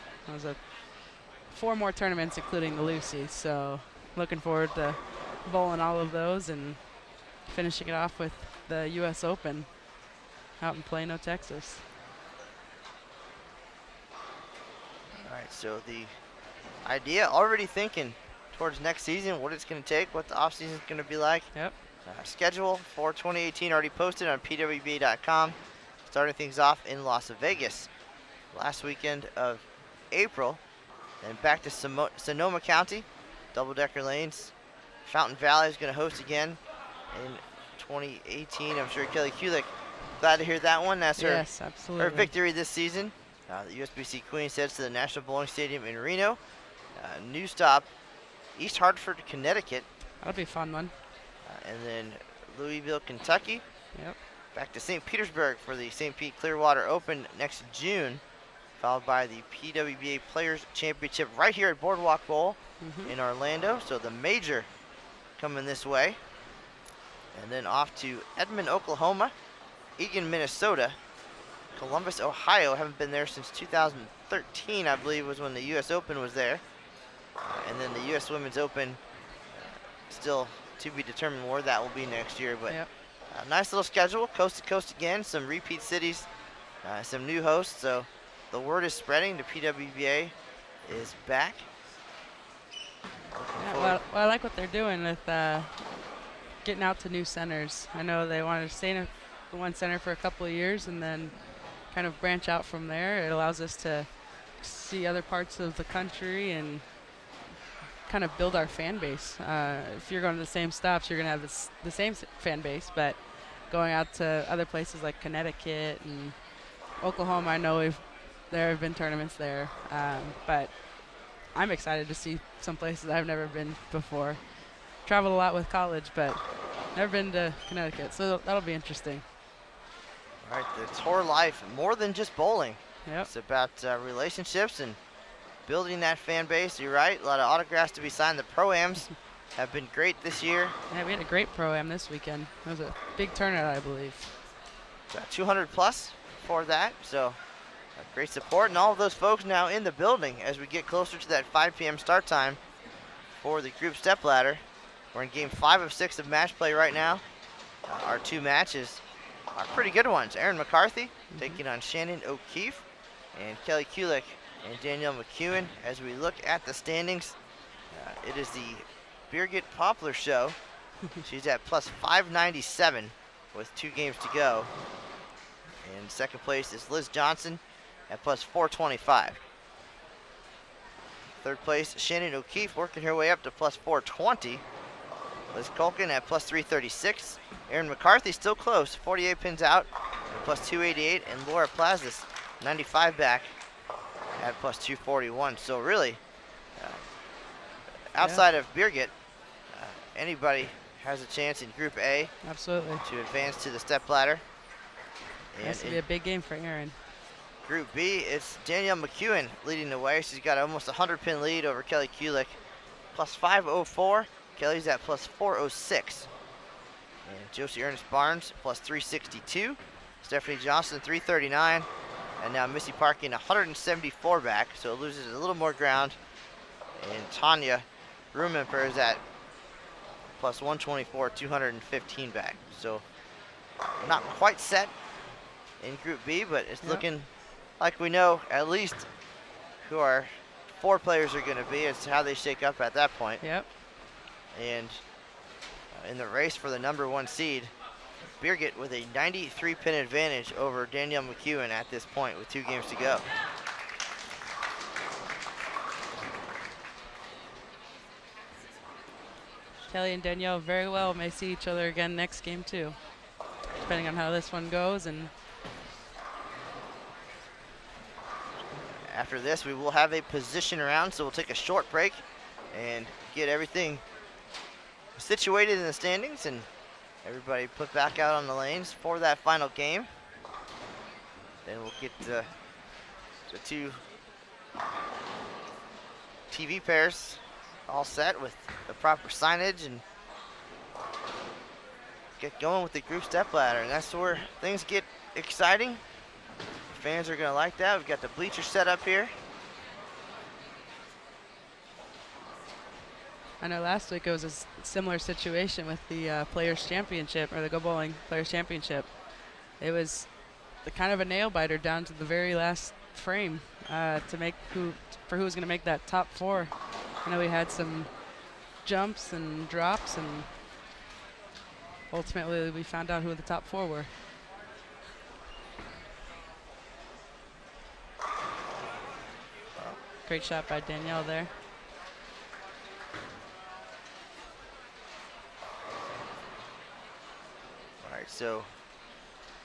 4 more tournaments, including the Lucy. So looking forward to bowling all of those and finishing it off with the US Open out in Plano, Texas. All right, so the idea, already thinking towards next season, what it's going to take, what the off season is going to be like. Yep. Schedule for 2018 already posted on PWBA.com. Starting things off in Las Vegas last weekend of April. Then back to Sonoma County, double-decker lanes. Fountain Valley is going to host again in 2018. I'm sure Kelly Kulik, glad to hear that one. That's yes, absolutely. her victory this season. The USBC Queen heads to the National Bowling Stadium in Reno. New stop, East Hartford, Connecticut. That'll be a fun one. And then Louisville, Kentucky. Yep. Back to St. Petersburg for the St. Pete Clearwater Open next June, followed by the PWBA Players Championship right here at Boardwalk Bowl in Orlando. So the major coming this way. And then off to Edmond, Oklahoma, Eagan, Minnesota, Columbus, Ohio. Haven't been there since 2013, I believe, was when the U.S. Open was there. And then the U.S. Women's Open, still to be determined where that will be next year. But a nice little schedule, coast to coast again, some repeat cities, some new hosts. So the word is spreading. The PWBA is back. Yeah, well, I like what they're doing with getting out to new centers. I know they wanted to stay in one center for a couple of years and then kind of branch out from there. It allows us to see other parts of the country and kind of build our fan base. If you're going to the same stops, you're going to have the same fan base, but going out to other places like Connecticut and Oklahoma, I know there have been tournaments there, but I'm excited to see some places I've never been before. Traveled a lot with college, but never been to Connecticut, so that'll be interesting. All right, the tour life, more than just bowling. Yep. It's about relationships and building that fan base. You're right, a lot of autographs to be signed. The Pro-Ams have been great this year. Yeah, we had a great Pro-Am this weekend. It was a big turnout, I believe. 200 plus for that, so great support. And all of those folks now in the building as we get closer to that 5 p.m. start time for the group stepladder. We're in game 5 of 6 of match play right now. Our 2 matches are pretty good ones. Erin McCarthy taking on Shannon O'Keefe, and Kelly Kulik and Danielle McEwen. As we look at the standings, it is the Birgit Poplar show. She's at plus 597 with 2 games to go. And second place is Liz Johnson at plus 425. Third place, Shannon O'Keefe working her way up to plus 420. Liz Culkin at plus 336. Erin McCarthy still close, 48 pins out at plus 288. And Laura Plazis, 95 back at plus 241. So really, outside of Birgit, anybody has a chance in Group A. Absolutely. To advance to the step ladder. It has to be a big game for Erin. Group B, it's Danielle McEwen leading the way. She's got almost a 100-pin lead over Kelly Kulik. Plus 504. Kelly's at plus 406. And Josie Ernest Barnes, plus 362. Stephanie Johnson, 339. And now Missy Parkin, 174 back, so it loses a little more ground. And Tanya Rumenper is at plus 124, 215 back. So not quite set in Group B, but it's looking like we know at least who our 4 players are going to be. It's how they shake up at that point. Yep. And in the race for the number 1 seed, Birgit with a 93-pin advantage over Danielle McEwen at this point with 2 games to go. Kelly and Danielle very well may see each other again next game too, depending on how this one goes. And after this, we will have a position round, so we'll take a short break and get everything situated in the standings and everybody put back out on the lanes for that final game. Then we'll get the 2 TV pairs all set with the proper signage and get going with the group step ladder. And that's where things get exciting. Fans are going to like that. We've got the bleachers set up here. I know last week it was a similar situation with the Players Championship, or the Go Bowling Players Championship. It was the kind of a nail biter down to the very last frame to make who was going to make that top 4. I know we had some jumps and drops, and ultimately we found out who the top 4 were. Great shot by Danielle there. All right, so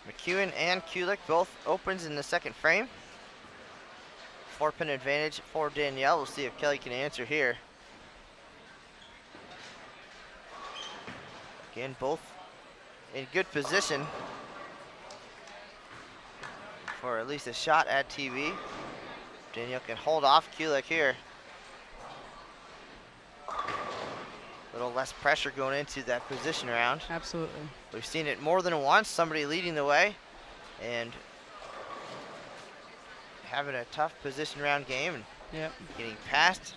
McEwen and Kulik both opens in the second frame. 4-pin advantage for Danielle. We'll see if Kelly can answer here. Again, both in good position for at least a shot at TV. Danielle can hold off Kulik here. A little less pressure going into that position round. Absolutely. We've seen it more than once, somebody leading the way and having a tough position round game and getting past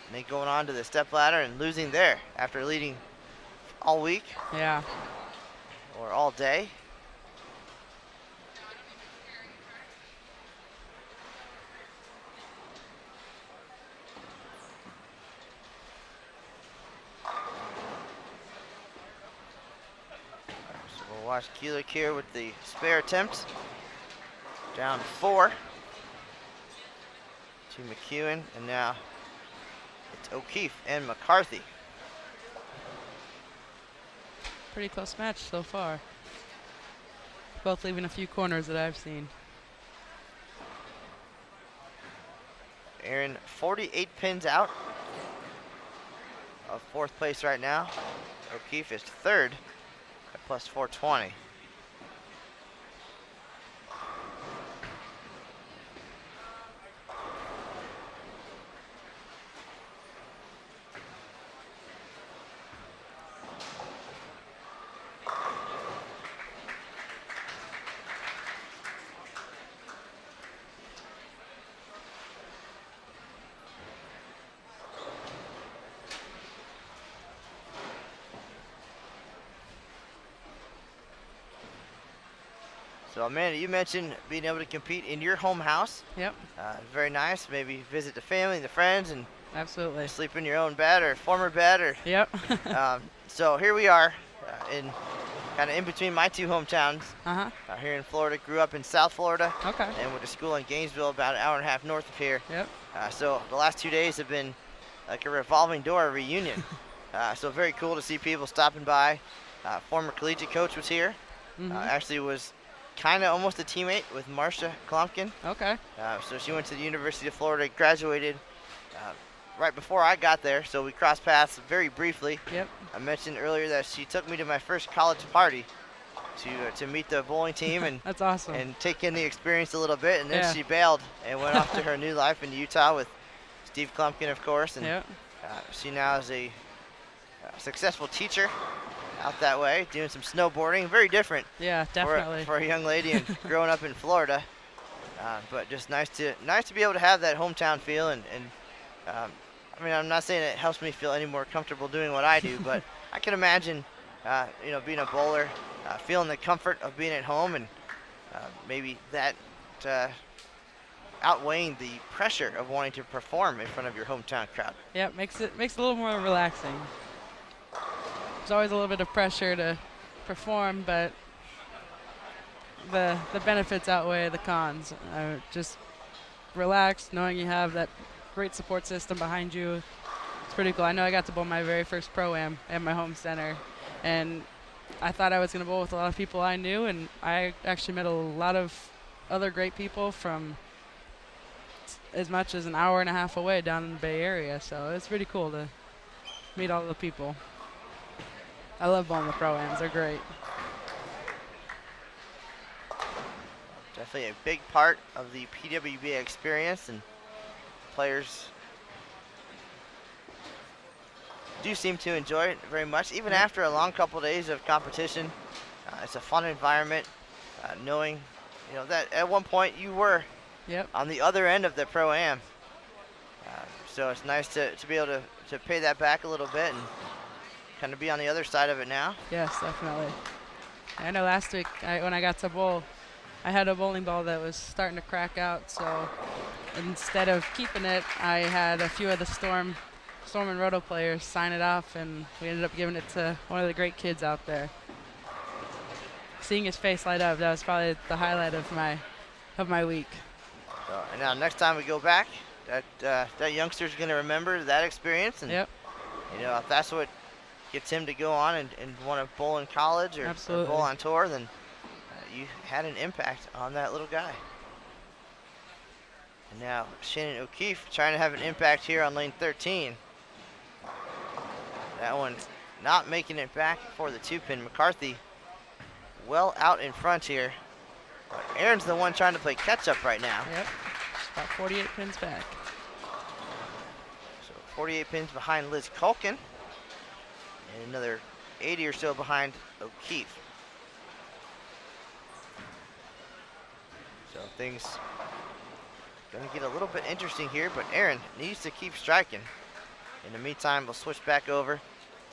and then going on to the step ladder and losing there after leading all week. Yeah. Or all day. So we'll watch Kulik here with the spare attempt. Down 4 to McEwen, and now it's O'Keefe and McCarthy. Pretty close match so far. Both leaving a few corners that I've seen. Erin 48 pins out of 4th place right now. O'Keefe is 3rd at plus 420. So Amanda, you mentioned being able to compete in your home house. Yep. Very nice. Maybe visit the family and the friends and Absolutely. sleep in your own bed or former bed. Or Yep. so here we are in kind of in between my two hometowns. Uh-huh. Here in Florida. Grew up in South Florida. Okay. And went to school in Gainesville, about an hour and a half north of here. Yep. So the last 2 days have been like a revolving door reunion. So very cool to see people stopping by. Former collegiate coach was here. Mm-hmm. Actually was kind of almost a teammate with Marcia Klumpkin. Okay. So she went to the University of Florida, graduated right before I got there, so we crossed paths very briefly. Yep. I mentioned earlier that she took me to my first college party to meet the bowling team and That's awesome. and take in the experience a little bit, and then Yeah. she bailed and went off to her new life in Utah with Steve Klumpkin, of course, and Yep. she now is a successful teacher out that way, doing some snowboarding. Very different Yeah, definitely. for a young lady and growing up in Florida, but just nice to be able to have that hometown feel. And I mean, I'm not saying it helps me feel any more comfortable doing what I do, but I can imagine, being a bowler, feeling the comfort of being at home, and maybe that outweighing the pressure of wanting to perform in front of your hometown crowd. Yep, makes it a little more relaxing. There's always a little bit of pressure to perform, but the benefits outweigh the cons. Just relax, knowing you have that great support system behind you. It's pretty cool. I know I got to bowl my very first Pro-Am at my home center, and I thought I was going to bowl with a lot of people I knew, and I actually met a lot of other great people from as much as an hour and a half away down in the Bay Area, so it's pretty cool to meet all the people. I love bowling the Pro-Ams. They're great. Definitely a big part of the PWBA experience, and players do seem to enjoy it very much, even after a long couple days of competition. It's a fun environment, knowing that at one point you were Yep. on the other end of the Pro-Am. So it's nice to be able to pay that back a little bit and kind of be on the other side of it now. Yes, definitely. I know last week when I got to bowl, I had a bowling ball that was starting to crack out, so instead of keeping it, I had a few of the Storm and Roto players sign it off, and we ended up giving it to one of the great kids out there. Seeing his face light up, that was probably the highlight of my week. So, and now next time we go back, that youngster's going to remember that experience, and Yep. if that's what gets him to go on and want to bowl in college or bowl on tour, then you had an impact on that little guy. And now Shannon O'Keefe trying to have an impact here on lane 13. That one not making it back for the 2-pin. McCarthy well out in front here. But Aaron's the one trying to play catch up right now. Yep. Just about 48 pins back. So 48 pins behind Liz Culkin. And another 80 or so behind O'Keefe. So things going to get a little bit interesting here, but Aaron needs to keep striking. In the meantime, we'll switch back over,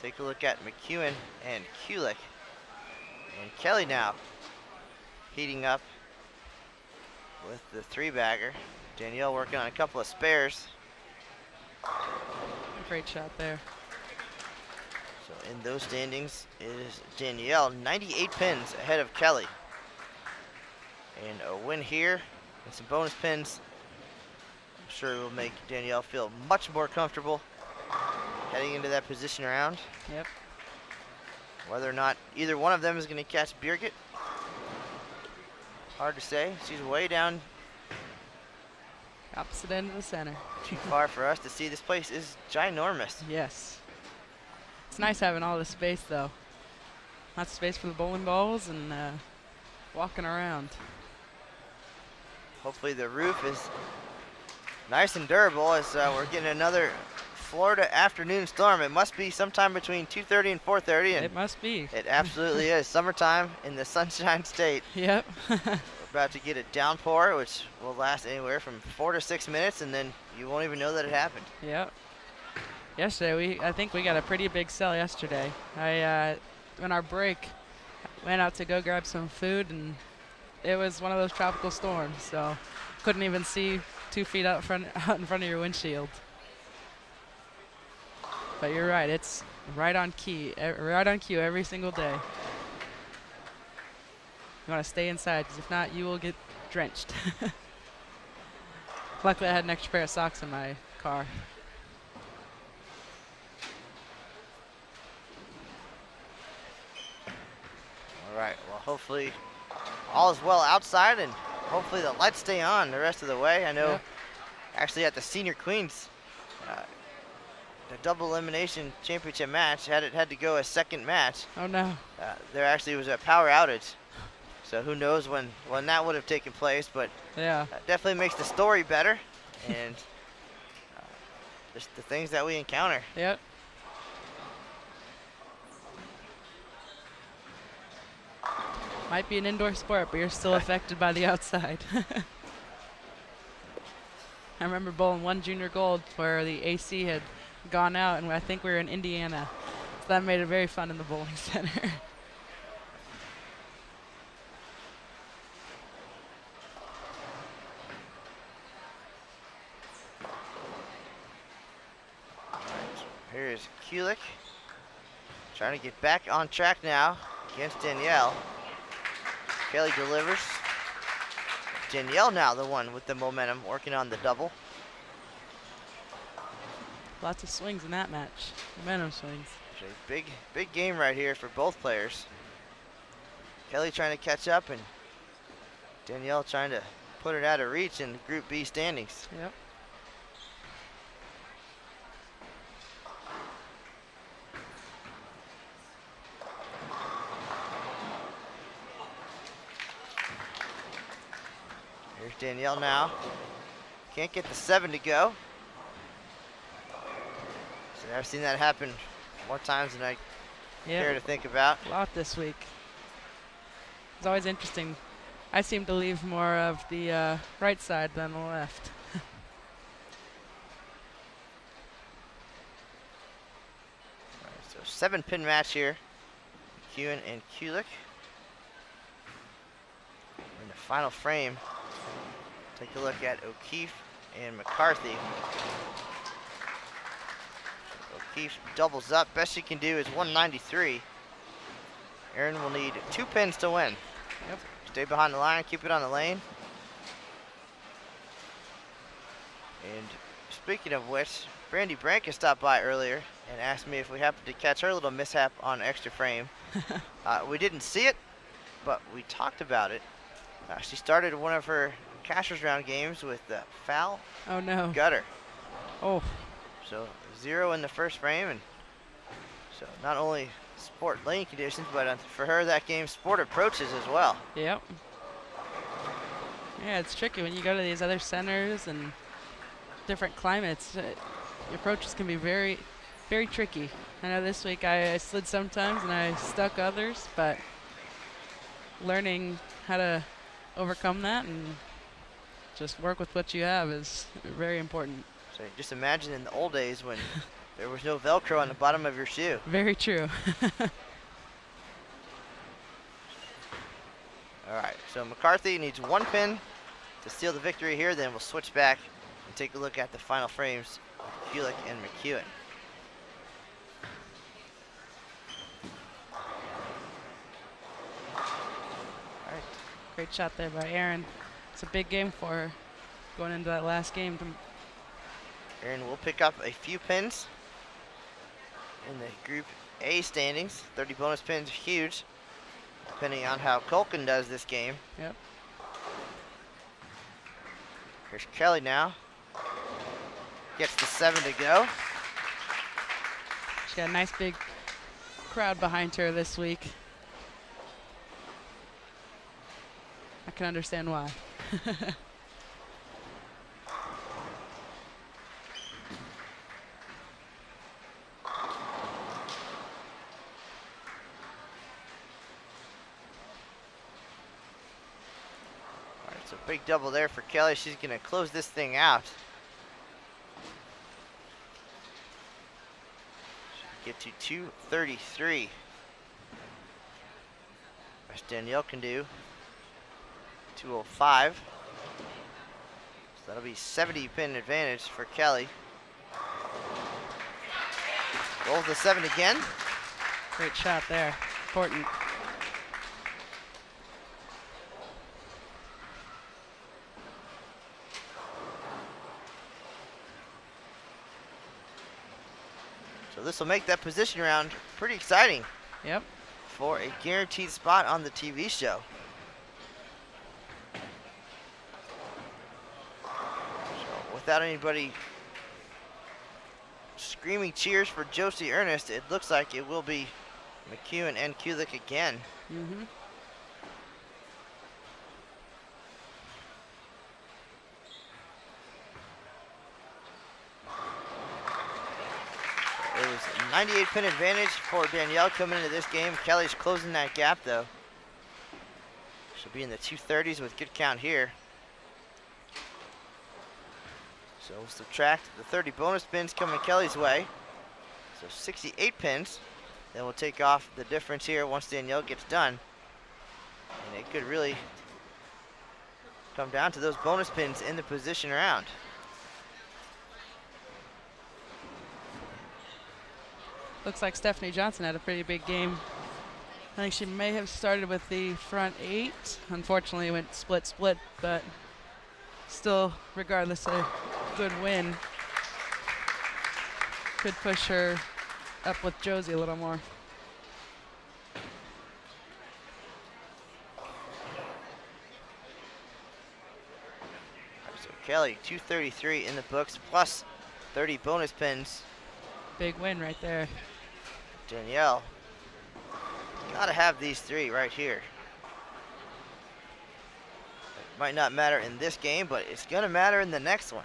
take a look at McEwen and Kulik. And Kelly now heating up with the 3-bagger. Danielle working on a couple of spares. Great shot there. So in those standings is Danielle, 98 pins ahead of Kelly. And a win here and some bonus pins, I'm sure will make Danielle feel much more comfortable heading into that position round. Yep. Whether or not either one of them is going to catch Birgit, hard to say. She's way down Opposite end of the center. too far for us to see. This place is ginormous. Yes. It's nice having all this space, though. Lots of space for the bowling balls and walking around. Hopefully the roof is nice and durable as we're getting another Florida afternoon storm. It must be sometime between 2:30 and 4:30. And it must be. it absolutely is. Summertime in the Sunshine State. Yep. We're about to get a downpour, which will last anywhere from 4 to 6 minutes, and then you won't even know that it happened. Yep. Yesterday, I think we got a pretty big sell yesterday. On our break, went out to go grab some food, and it was one of those tropical storms, so couldn't even see 2 feet out in front of your windshield. But you're right, it's right on key, right on cue every single day. You want to stay inside, because if not, you will get drenched. Luckily, I had an extra pair of socks in my car. All right, well, hopefully all is well outside, and hopefully the lights stay on the rest of the way. I know Yep. actually at the Senior Queens, the double elimination championship match had to go a second match. Oh no. There actually was a power outage, so who knows when that would have taken place, but Yeah. that definitely makes the story better, and just the things that we encounter. Yep. Might be an indoor sport, but you're still affected by the outside. I remember bowling one junior gold where the AC had gone out, and I think we were in Indiana. So that made it very fun in the bowling center. Here's Kulik trying to get back on track now against Danielle. Kelly delivers. Danielle now the one with the momentum, working on the double. Lots of swings in that match. Momentum swings. It's a big game right here for both players. Kelly trying to catch up, and Danielle trying to put it out of reach in Group B standings. Yep. Here's Danielle now. Can't get the 7 to go. So I've seen that happen more times than I care to think about. A lot this week. It's always interesting. I seem to leave more of the right side than the left. Alright, so 7-pin match here. McEwen and Kulik. In the final frame, take a look at O'Keefe and McCarthy. O'Keefe doubles up. Best she can do is 193. Aaron will need 2 pins to win. Yep. Stay behind the line, keep it on the lane. And speaking of which, Brandy Branca stopped by earlier and asked me if we happened to catch her little mishap on extra frame. We didn't see it, but we talked about it. She started one of her Cashers round games with the foul Oh no. gutter. Oh. So 0 in the first frame, and so not only sport lane conditions, but for her that game sport approaches as well. Yep. Yeah, it's tricky when you go to these other centers and different climates. Your approaches can be very, very tricky. I know this week I slid sometimes and I stuck others, but learning how to overcome that and just work with what you have is very important. So just imagine in the old days when there was no Velcro on the bottom of your shoe. Very true. All right, so McCarthy needs 1 pin to steal the victory here. Then we'll switch back and take a look at the final frames of Kulik and McEwen. All right, Great shot there by Aaron. It's a big game for her going into that last game. Aaron will pick up a few pins in the Group A standings. 30 bonus pins, huge, depending on how Culkin does this game. Yep. Here's Kelly now. Gets the 7 to go. She got a nice big crowd behind her this week. I can understand why. So big double there for Kelly. She's going to close this thing out. Get to 233. Best Danielle can do. 205. So that'll be 70 pin advantage for Kelly. Rolls the 7 again. Great shot there. Important. So this will make that position round pretty exciting. Yep. For a guaranteed spot on the TV show. So without anybody screaming cheers for Josie Ernest, it looks like it will be McEwen and Kulik again. Mm-hmm. It was a 98 pin advantage for Danielle coming into this game. Kelly's closing that gap though. She'll be in the 230s with good count here. So we'll subtract the 30 bonus pins coming Kelly's way. So 68 pins. Then we'll take off the difference here once Danielle gets done. And it could really come down to those bonus pins in the position round. Looks like Stephanie Johnson had a pretty big game. I think she may have started with the front 8. Unfortunately, it went split, but still, regardless, a good win. Could push her up with Josie a little more. So Kelly, 233 in the books, plus 30 bonus pins. Big win right there. Danielle, gotta have these 3 right here. It might not matter in this game, but it's gonna matter in the next one.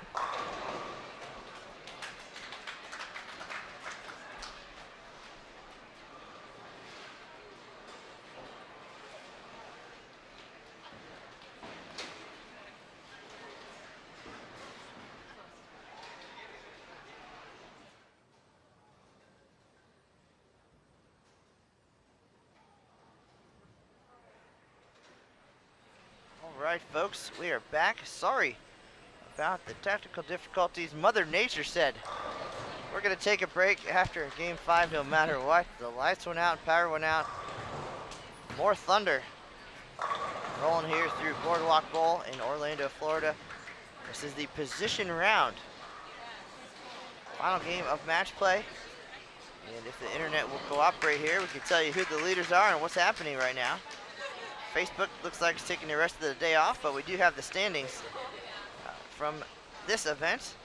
Alright folks, we are back. Sorry about the technical difficulties. Mother Nature said we're going to take a break after game 5 no matter what. The lights went out, power went out. More thunder rolling here through Boardwalk Bowl in Orlando, Florida. This is the position round. Final game of match play. And if the internet will cooperate here, we can tell you who the leaders are and what's happening right now. Facebook looks like it's taking the rest of the day off, but we do have the standings from this event.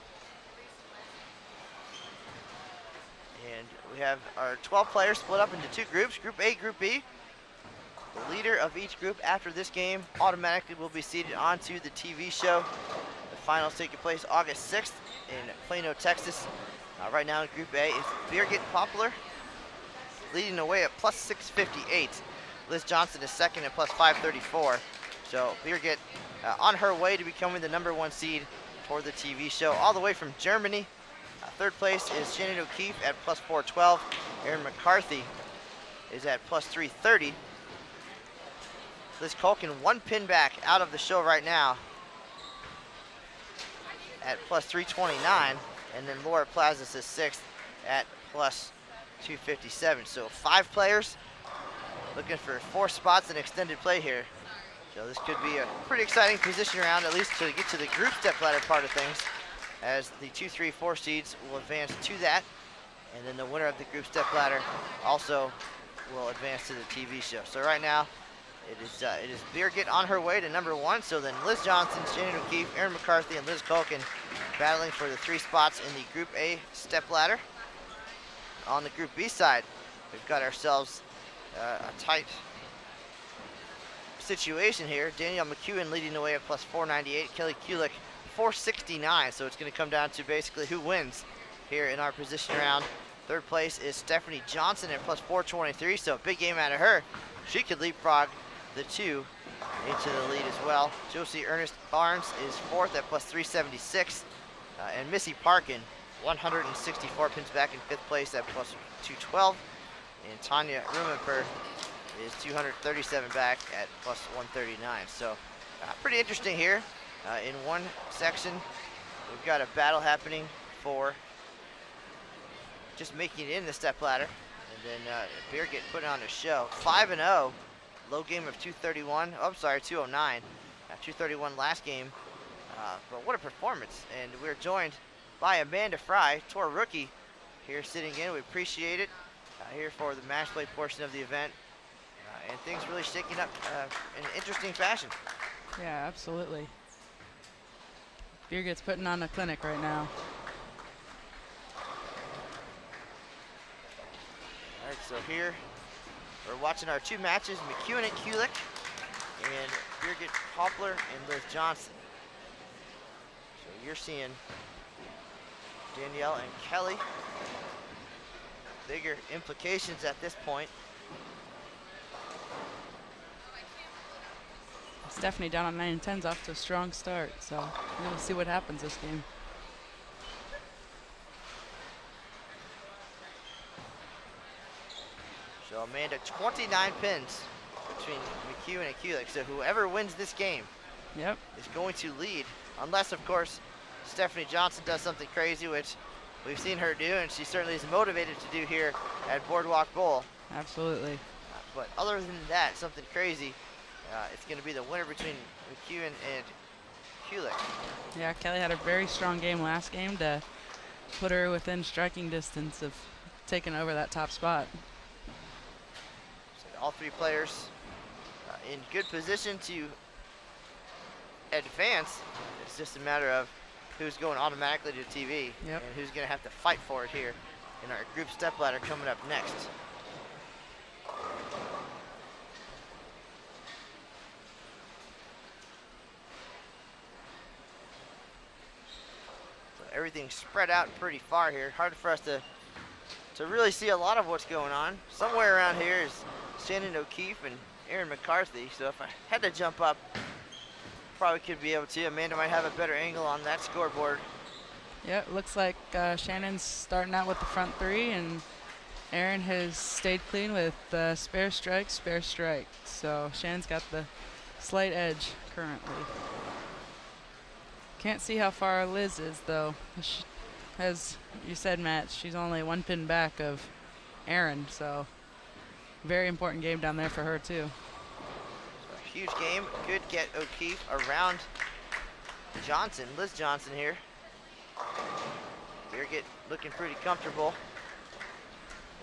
And we have our 12 players split up into 2 groups, Group A, Group B. The leader of each group after this game automatically will be seated onto the TV show. The finals taking place August 6th in Plano, Texas. Right now in Group A is Birgit Poplar, leading the way at plus 658. Liz Johnson is second at plus 534. So Birgit on her way to becoming the #1 seed for the TV show. All the way from Germany. Third place is Shannon O'Keefe at plus 412. Erin McCarthy is at plus 330. Liz Culkin 1 pin back out of the show right now at plus 329. And then Laura Plazas is 6th at plus 257. So 5 players looking for 4 spots in extended play here. So this could be a pretty exciting position round, at least to get to the group step ladder part of things, as the 2, 3, 4 seeds will advance to that. And then the winner of the group step ladder also will advance to the TV show. So right now, it is Birgit on her way to #1. So then Liz Johnson, Shannon O'Keefe, Erin McCarthy, and Liz Culkin battling for the 3 spots in the Group A step ladder. On the Group B side, we've got ourselves a tight situation here. Danielle McEwen leading the way at plus 498. Kelly Kulik 469. So it's going to come down to basically who wins here in our position round. Third place is Stephanie Johnson at plus 423. So a big game out of her. She could leapfrog the 2 into the lead as well. Josie Ernest Barnes is 4th at plus 376. And Missy Parkin, 164 pins back in 5th place at plus 212. And Tanya Rumenper is 237 back at plus 139. So Pretty interesting here. In one section, we've got a battle happening for just making it in the step ladder. And then Beergett putting on a show. 5-0, low game of 231. Oh, I'm sorry, 209. 231 last game. But what a performance. And we're joined by Amanda Fry, tour rookie, here sitting in. We appreciate it. Here for the match play portion of the event. And things really shaking up in an interesting fashion. Yeah, absolutely. Beergett's putting on a clinic right now. All right, so here we're watching our two matches, McEwen and Kulik, and Beergett Poplar and Liz Johnson. So you're seeing Danielle and Kelly. Bigger implications at this point. Stephanie down on 9 and 10's off to a strong start, so we'll see what happens this game. So Amanda, 29 pins between McEwen and Kulik. So whoever wins this game is going to lead, unless of course Stephanie Johnson does something crazy, which we've seen her do, and she certainly is motivated to do here at Boardwalk Bowl. Absolutely. But other than that, something crazy, it's going to be the winner between McEwen and Kulik. Yeah, Kelly had a very strong game last game to put her within striking distance of taking over that top spot. So all three players in good position to advance. It's just a matter of who's going automatically to TV and who's going to have to fight for it here in our group stepladder coming up next. So everything's spread out pretty far here. Hard for us to really see a lot of what's going on. Somewhere around here is Shannon O'Keefe and Erin McCarthy. So if I had to jump up, probably could be able to. Amanda might have a better angle on that scoreboard. Yeah, it looks like Shannon's starting out with the front three, and Erin has stayed clean with spare strike, spare strike. So Shannon's got the slight edge currently. Can't see how far Liz is, though. As you said, Matt, she's only one pin back of Erin, so very important game down there for her, too. Huge game. Could get O'Keefe around Johnson, Liz Johnson here. Beergett looking pretty comfortable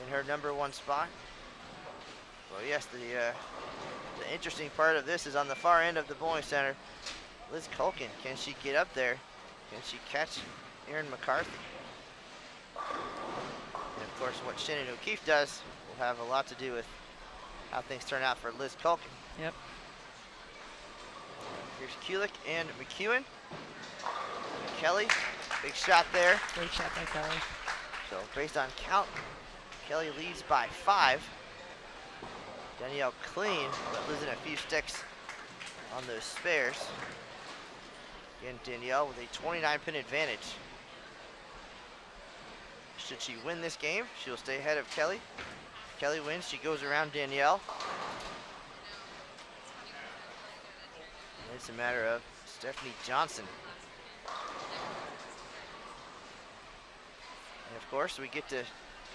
in her #1 spot. Well, yes, the interesting part of this is on the far end of the bowling center. Liz Culkin, can she get up there? Can she catch Erin McCarthy? And of course, what Shannon O'Keefe does will have a lot to do with how things turn out for Liz Culkin. Yep. Here's Kulik and McEwen. Kelly, big shot there. Great shot by Kelly. So based on count, Kelly leads by 5. Danielle clean, but losing a few sticks on those spares. Again, Danielle with a 29 pin advantage. Should she win this game, she'll stay ahead of Kelly. If Kelly wins, she goes around Danielle. It's a matter of Stephanie Johnson. And of course, we get to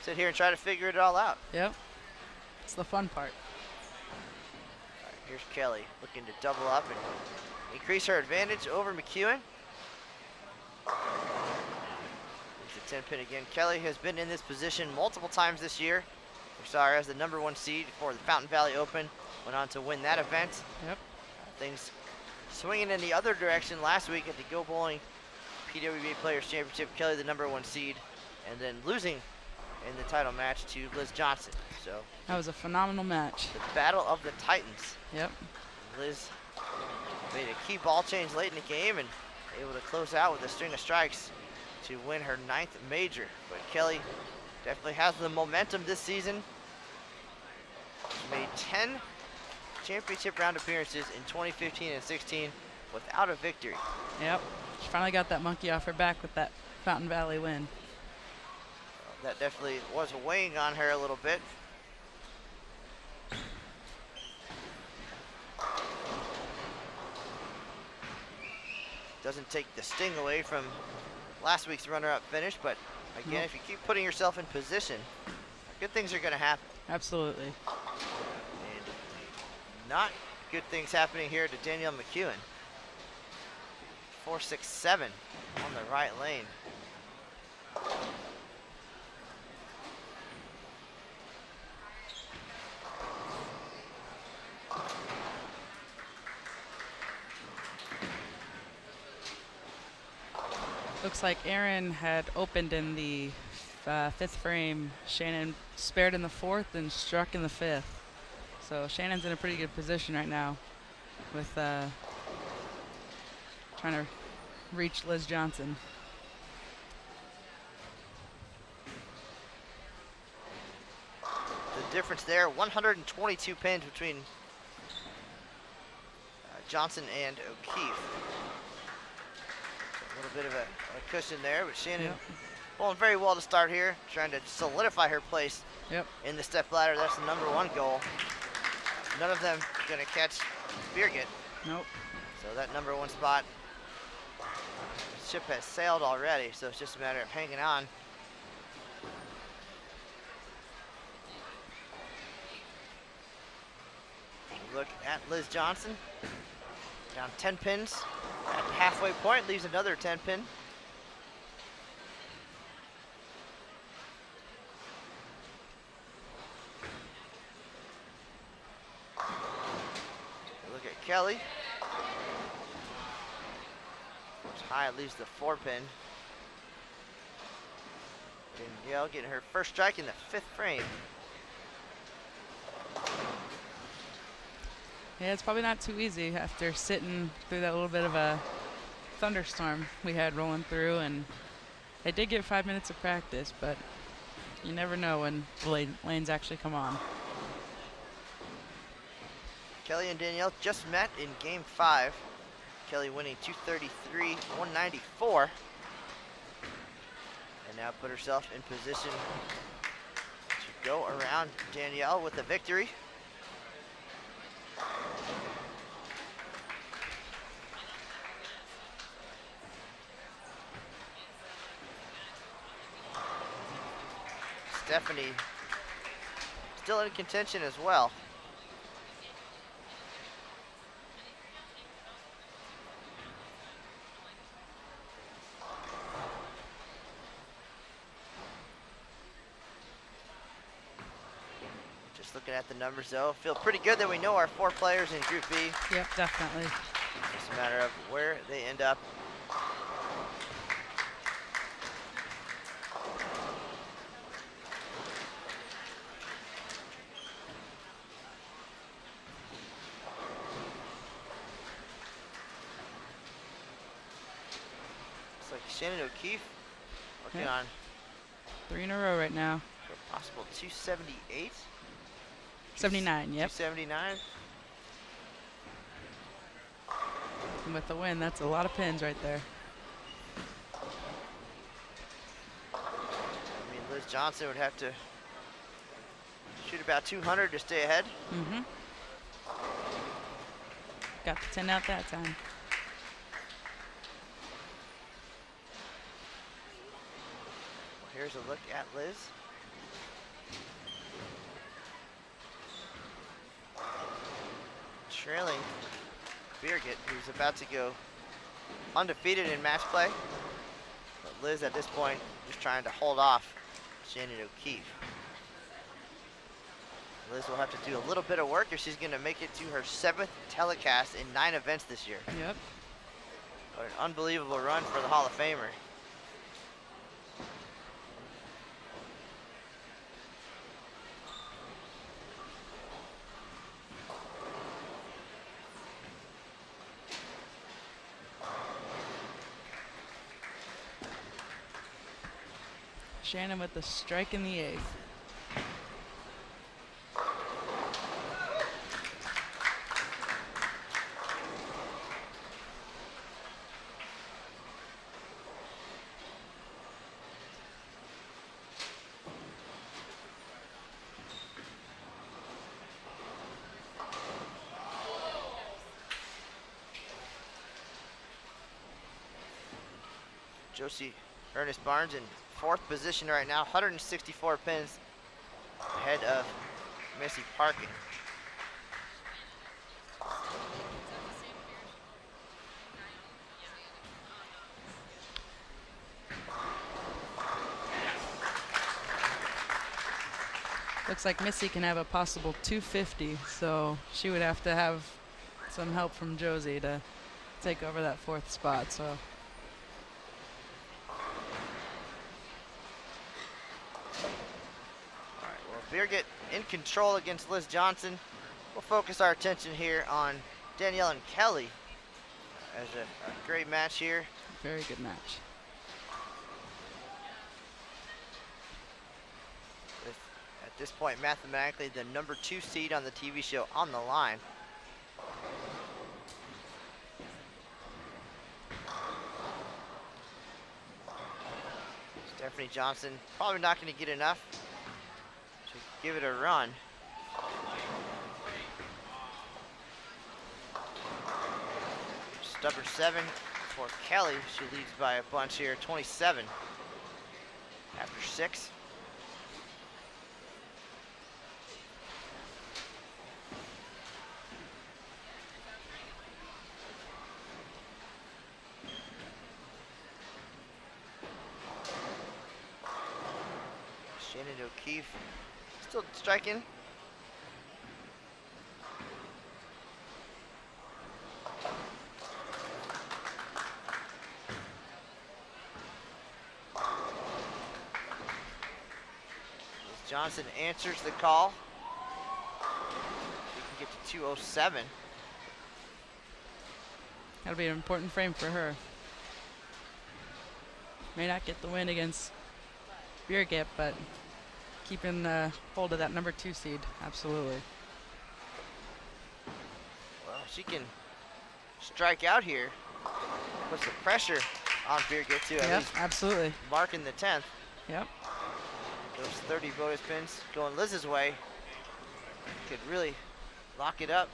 sit here and try to figure it all out. Yep. It's the fun part. All right, here's Kelly looking to double up and increase her advantage over McEwen. There's the 10 pin again. Kelly has been in this position multiple times this year. We saw her as the #1 seed for the Fountain Valley Open. Went on to win that event. Yep. Things swinging in the other direction last week at the Go Bowling PWBA Players Championship. Kelly the #1 seed, and then losing in the title match to Liz Johnson. So that was a phenomenal match. The battle of the Titans. Yep. Liz made a key ball change late in the game and able to close out with a string of strikes to win her 9th major. But Kelly definitely has the momentum this season. She made 10 championship round appearances in 2015 and 16 without a victory. Yep. She finally got that monkey off her back with that Fountain Valley win. That definitely was weighing on her a little bit. Doesn't take the sting away from last week's runner-up finish, but again, Nope. if you keep putting yourself in position, good things are going to happen. Absolutely. And not good things happening here to Danielle McEwen. 4.67 on the right lane. Looks like Aaron had opened in the fifth frame. Shannon spared in the fourth and struck in the fifth. So Shannon's in a pretty good position right now with trying to reach Liz Johnson. The difference there, 122 pins between Johnson and O'Keefe. A little bit of a cushion there, but Shannon pulling very well to start here, trying to solidify her place in the step ladder. That's the #1 goal. None of them gonna catch Birgit. Nope. So that #1 spot, ship has sailed already, so it's just a matter of hanging on. Look at Liz Johnson, down 10 pins at the halfway point, leaves another 10 pin. Look at Kelly. High leaves the 4 pin. Danielle getting her first strike in the 5th frame. Yeah, it's probably not too easy after sitting through that little bit of a thunderstorm we had rolling through, and they did get 5 minutes of practice, but you never know when the lanes actually come on. Kelly and Danielle just met in game 5. Kelly winning 233-194. And now put herself in position to go around Danielle with the victory. Stephanie still in contention as well. Just looking at the numbers though, feel pretty good that we know our 4 players in Group B. Yep, definitely. Just a matter of where they end up. Looks like Shannon O'Keefe working on 3 in a row right now. for a possible 278. 79, yep. 279. And with the win, that's a lot of pins right there. I mean, Liz Johnson would have to shoot about 200 to stay ahead. Mm-hmm. Got the 10 out that time. Well, here's a look at Liz. Trailing Birgit, who's about to go undefeated in match play. But Liz at this point just trying to hold off Shannon O'Keefe. Liz will have to do a little bit of work if she's going to make it to her 7th telecast in 9 events this year. Yep. What an unbelievable run for the Hall of Famer. Shannon with the strike in the 8th. Josie Ernest Barnes in 4th position right now, 164 pins ahead of Missy Parkin. Looks like Missy can have a possible 250, so she would have to have some help from Josie to take over that 4th spot. So All right, well, Birgit in control against Liz Johnson. We'll focus our attention here on Danielle and Kelly as a great match here. very good match. With, at this point, mathematically, the number 2 seed on the TV show on the line. Stephanie Johnson probably not going to get enough to give it a run. Stubborn 7 for Kelly. She leads by a bunch here, 27 after 6. Shannon O'Keefe still striking. Johnson answers the call. She can get to 207. That'll be an important frame for her. May not get the win against Birgit, but keeping hold of that number 2 seed, absolutely. Well, she can strike out here. Puts the pressure on Birgit too. Yep, absolutely. Marking the 10th. Yep. Those 30 bonus pins going Liz's way. Could really lock it up.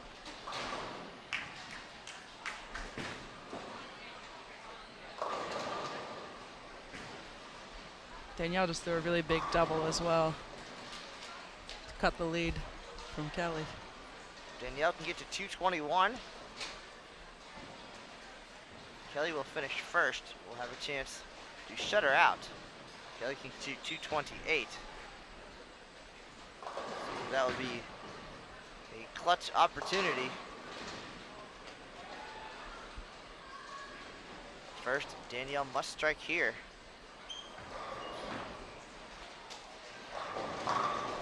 Danielle just threw a really big double as well to cut the lead from Kelly. Danielle can get to 221. Kelly will finish first. We'll have a chance to shut her out. Kelly can get to 228. So that would be a clutch opportunity. First, Danielle must strike here.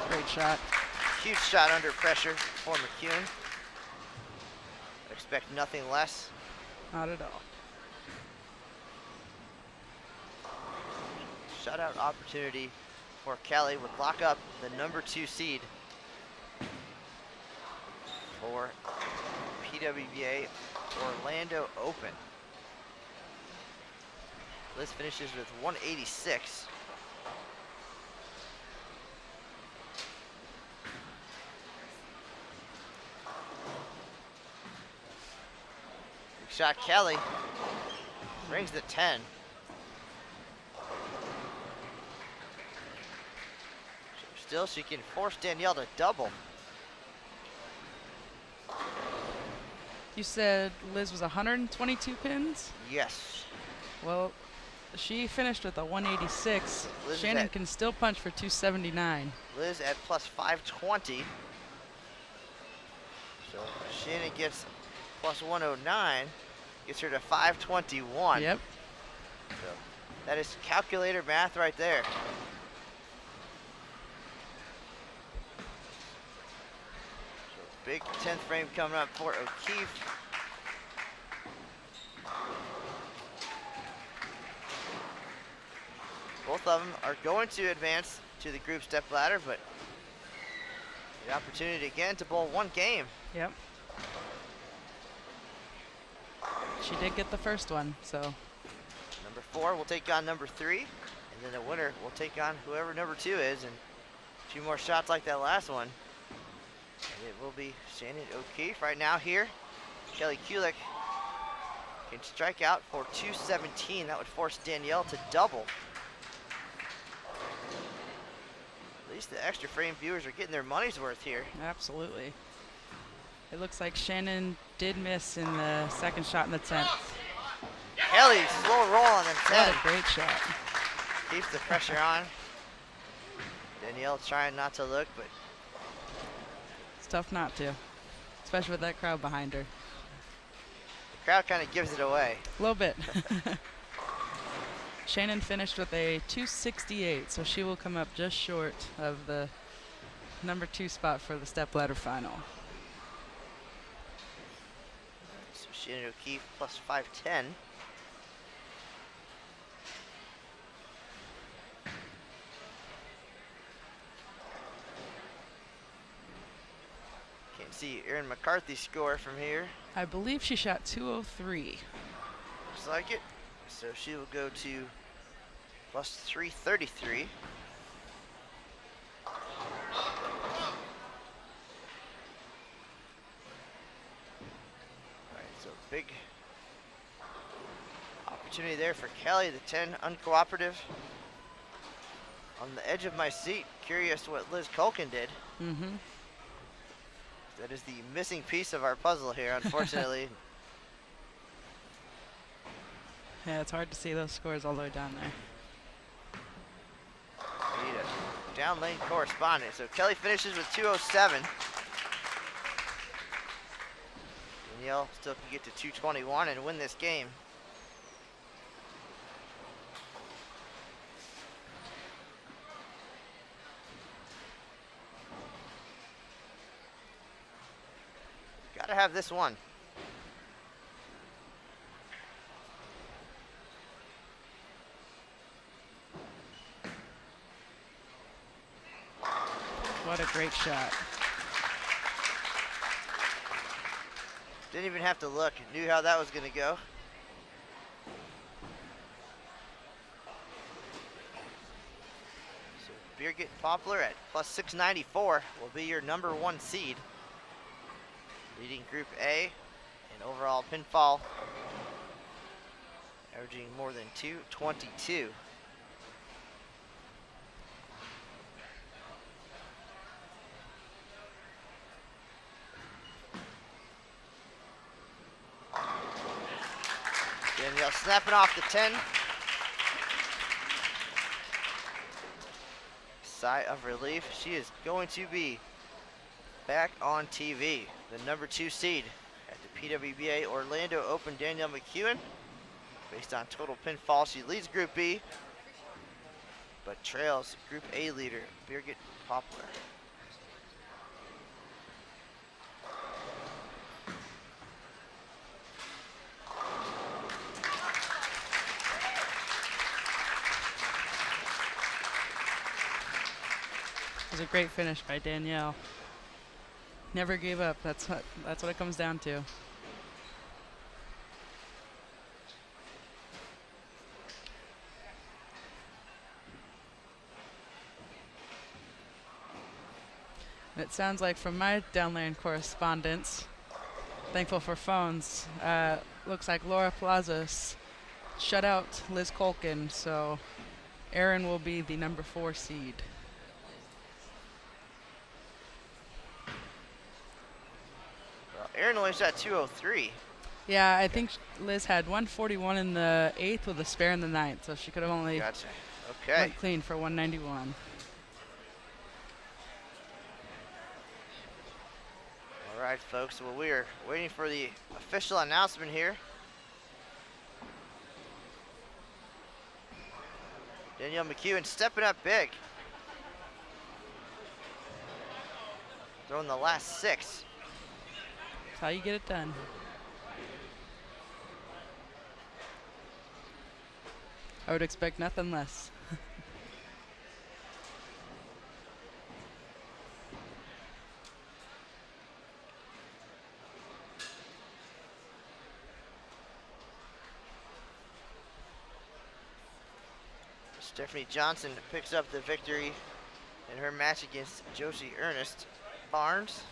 Great shot. Huge shot under pressure for McCune. Expect nothing less. Not at all. Shutout opportunity for Kelly would lock up the number 2 seed for PWBA Orlando Open. Liz finishes with 186. Big shot Kelly. Brings the 10. Still, she can force Danielle to double. You said Liz was 122 pins? Yes. Well, she finished with a 186. Liz is Shannon at- can still punch for 279. Liz at plus 520. So Shannon gets plus 109. Gets her to 521. Yep. So that is calculator math right there. Big 10th frame coming up for O'Keefe. Both of them are going to advance to the group step ladder, but the opportunity again to bowl one game. Yep. She did get the first one, so. Number 4 will take on number 3, and then the winner will take on whoever number 2 is, and 2 more shots like that last one. And it will be Shannon O'Keefe right now here. Kelly Kulik can strike out for 217. That would force Danielle to double. At least the extra frame viewers are getting their money's worth here. Absolutely. It looks like Shannon did miss in the second shot in the 10th. Kelly, slow roll on the 10. What a great shot. Keeps the pressure on. Danielle trying not to look, but It's tough not to, especially with that crowd behind her. the crowd kind of gives it away. A little bit. Shannon finished with a 268, so she will come up just short of the number 2 spot for the stepladder final. So Shannon O'Keefe plus 510. Can't see Erin McCarthy's score from here. I believe she shot 203. Looks like it. So she will go to plus 333. Alright, so big opportunity there for Kelly, the 10 uncooperative. On the edge of my seat, curious what Liz Culkin did. Mm-hmm. That is the missing piece of our puzzle here, unfortunately. Yeah, it's hard to see those scores all the way down there. We need a down lane correspondent. So Kelly finishes with 207. Danielle still can get to 221 and win this game. Gotta have this one. What a great shot. Didn't even have to look. Knew how that was going to go. So Birgit Poplar at plus 694 will be your number 1 seed. Leading Group A in overall pinfall. Averaging more than 222. Danielle snapping off the 10. Sigh of relief. She is going to be back on TV. The number 2 seed at the PWBA Orlando Open, Danielle McEwen. Based on total pinfall, she leads Group B, but trails Group A leader, Birgit Poplar. It was a great finish by Danielle. Never gave up. That's what it comes down to. And it sounds like from my downlane correspondence, thankful for phones, looks like Laura Plazas shut out Liz Culkin, so Erin will be the number 4 seed. Well, Erin only shot 203. Yeah, I think Liz had 141 in the 8th with a spare in the 9th, so she could have only Gotcha. Okay. went clean for 191. All right, folks. Well, we are waiting for the official announcement here. Danielle McEwen stepping up big. Throwing the last 6. That's how you get it done. I would expect nothing less. Stephanie Johnson picks up the victory in her match against Josie Ernest Barnes.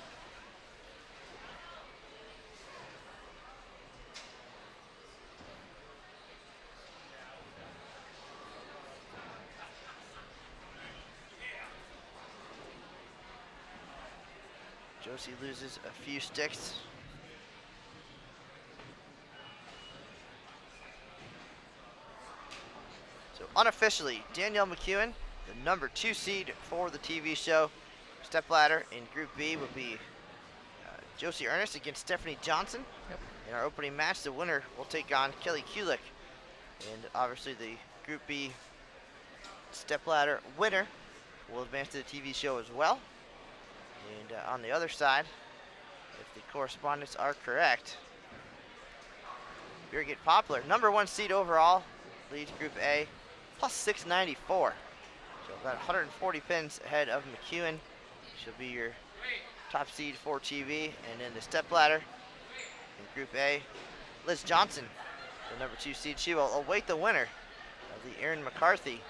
Josie loses a few sticks. So unofficially, Danielle McEwen, the number 2 seed for the TV show. Stepladder in Group B will be Josie Ernest against Stephanie Johnson. Yep. In our opening match, the winner will take on Kelly Kulik. And obviously the Group B stepladder winner will advance to the TV show as well. And on the other side, if the correspondents are correct, Birgit Poplar, number 1 seed overall, leads Group A, plus 694. So about 140 pins ahead of McEwen. She'll be your top seed for TV. And then the stepladder in Group A, Liz Johnson, the number 2 seed. She will await the winner of the Erin McCarthy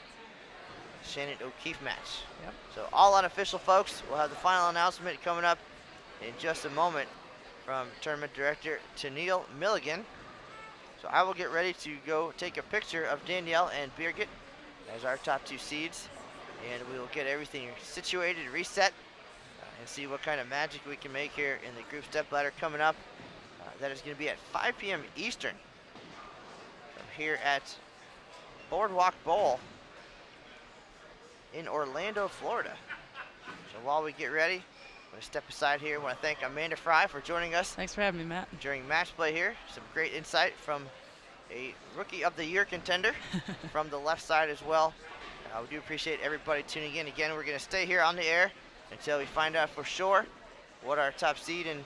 Shannon O'Keefe match. Yep. So all unofficial, folks. We'll have the final announcement coming up in just a moment from tournament director Tennille Milligan. So I will get ready to go take a picture of Danielle and Birgit as our top 2 seeds, and we will get everything situated, reset, and see what kind of magic we can make here in the group stepladder coming up. That is going to be at 5 p.m. Eastern from here at Boardwalk Bowl in Orlando, Florida. So while we get ready, I'm going to step aside here. I want to thank Amanda Fry for joining us. Thanks for having me, Matt. During match play here. Some great insight from a Rookie of the Year contender from the left side as well. We do appreciate everybody tuning in. Again, we're going to stay here on the air until we find out for sure what our top seed and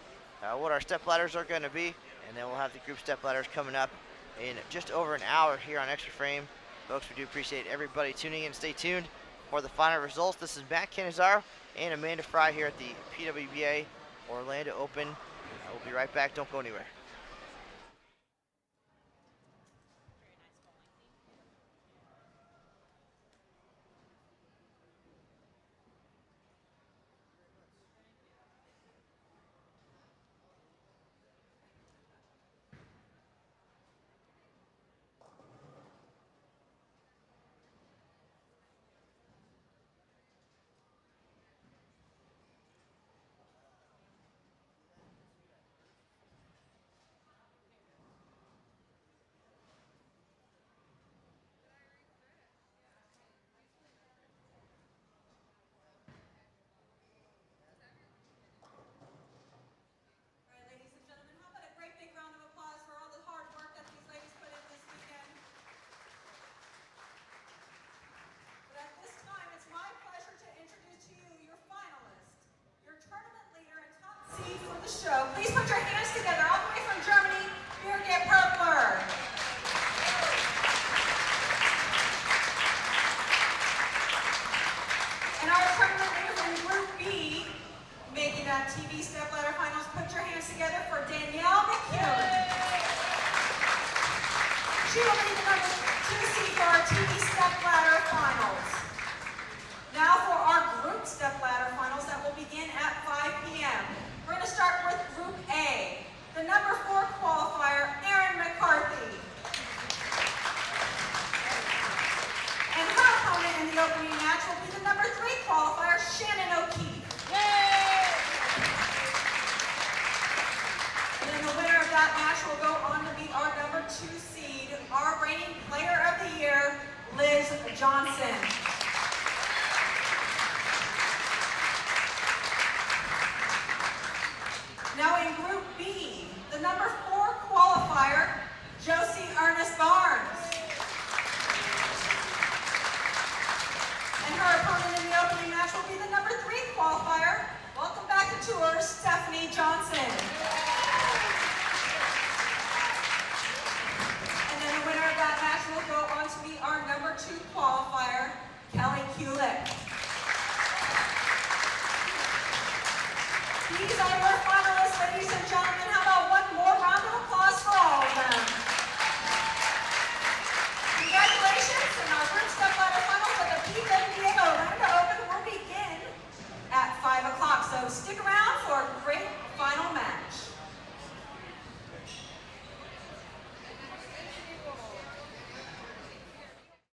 what our stepladders are going to be. And then we'll have the group stepladders coming up in just over an hour here on Extra Frame. Folks, we do appreciate everybody tuning in. Stay tuned for the final results. This is Matt Canizaro and Amanda Fry here at the PWBA Orlando Open. We'll be right back. Don't go anywhere. Show. Please put your hands together all the way from Germany, Birgit Poplar. And our tournament leaders in Group B, making that TV stepladder finals, put your hands together for Danielle McEwen. She will be the number 2 seed for our TV stepladder finals. Now for our group stepladder finals that will begin at 5 p.m. We're going to start with Group A, the number 4 qualifier, Erin McCarthy. And her opponent in the opening match will be the number 3 qualifier, Shannon O'Keefe. Yay! And then the winner of that match will go on to be our number 2 seed, our reigning player of the year, Liz Johnson. Now in Group B, the number 4 qualifier, Josie Ernest Barnes. And her opponent in the opening match will be the number 3 qualifier, welcome back to tour, Stephanie Johnson. And then the winner of that match will go on to be our number 2 qualifier, Kelly Kulik. These are your finalists, ladies and gentlemen. How about one more round of applause for all of them? Congratulations, and our group stepladder finals at the PWBA Orlando Open will begin at 5 o'clock. So stick around for a great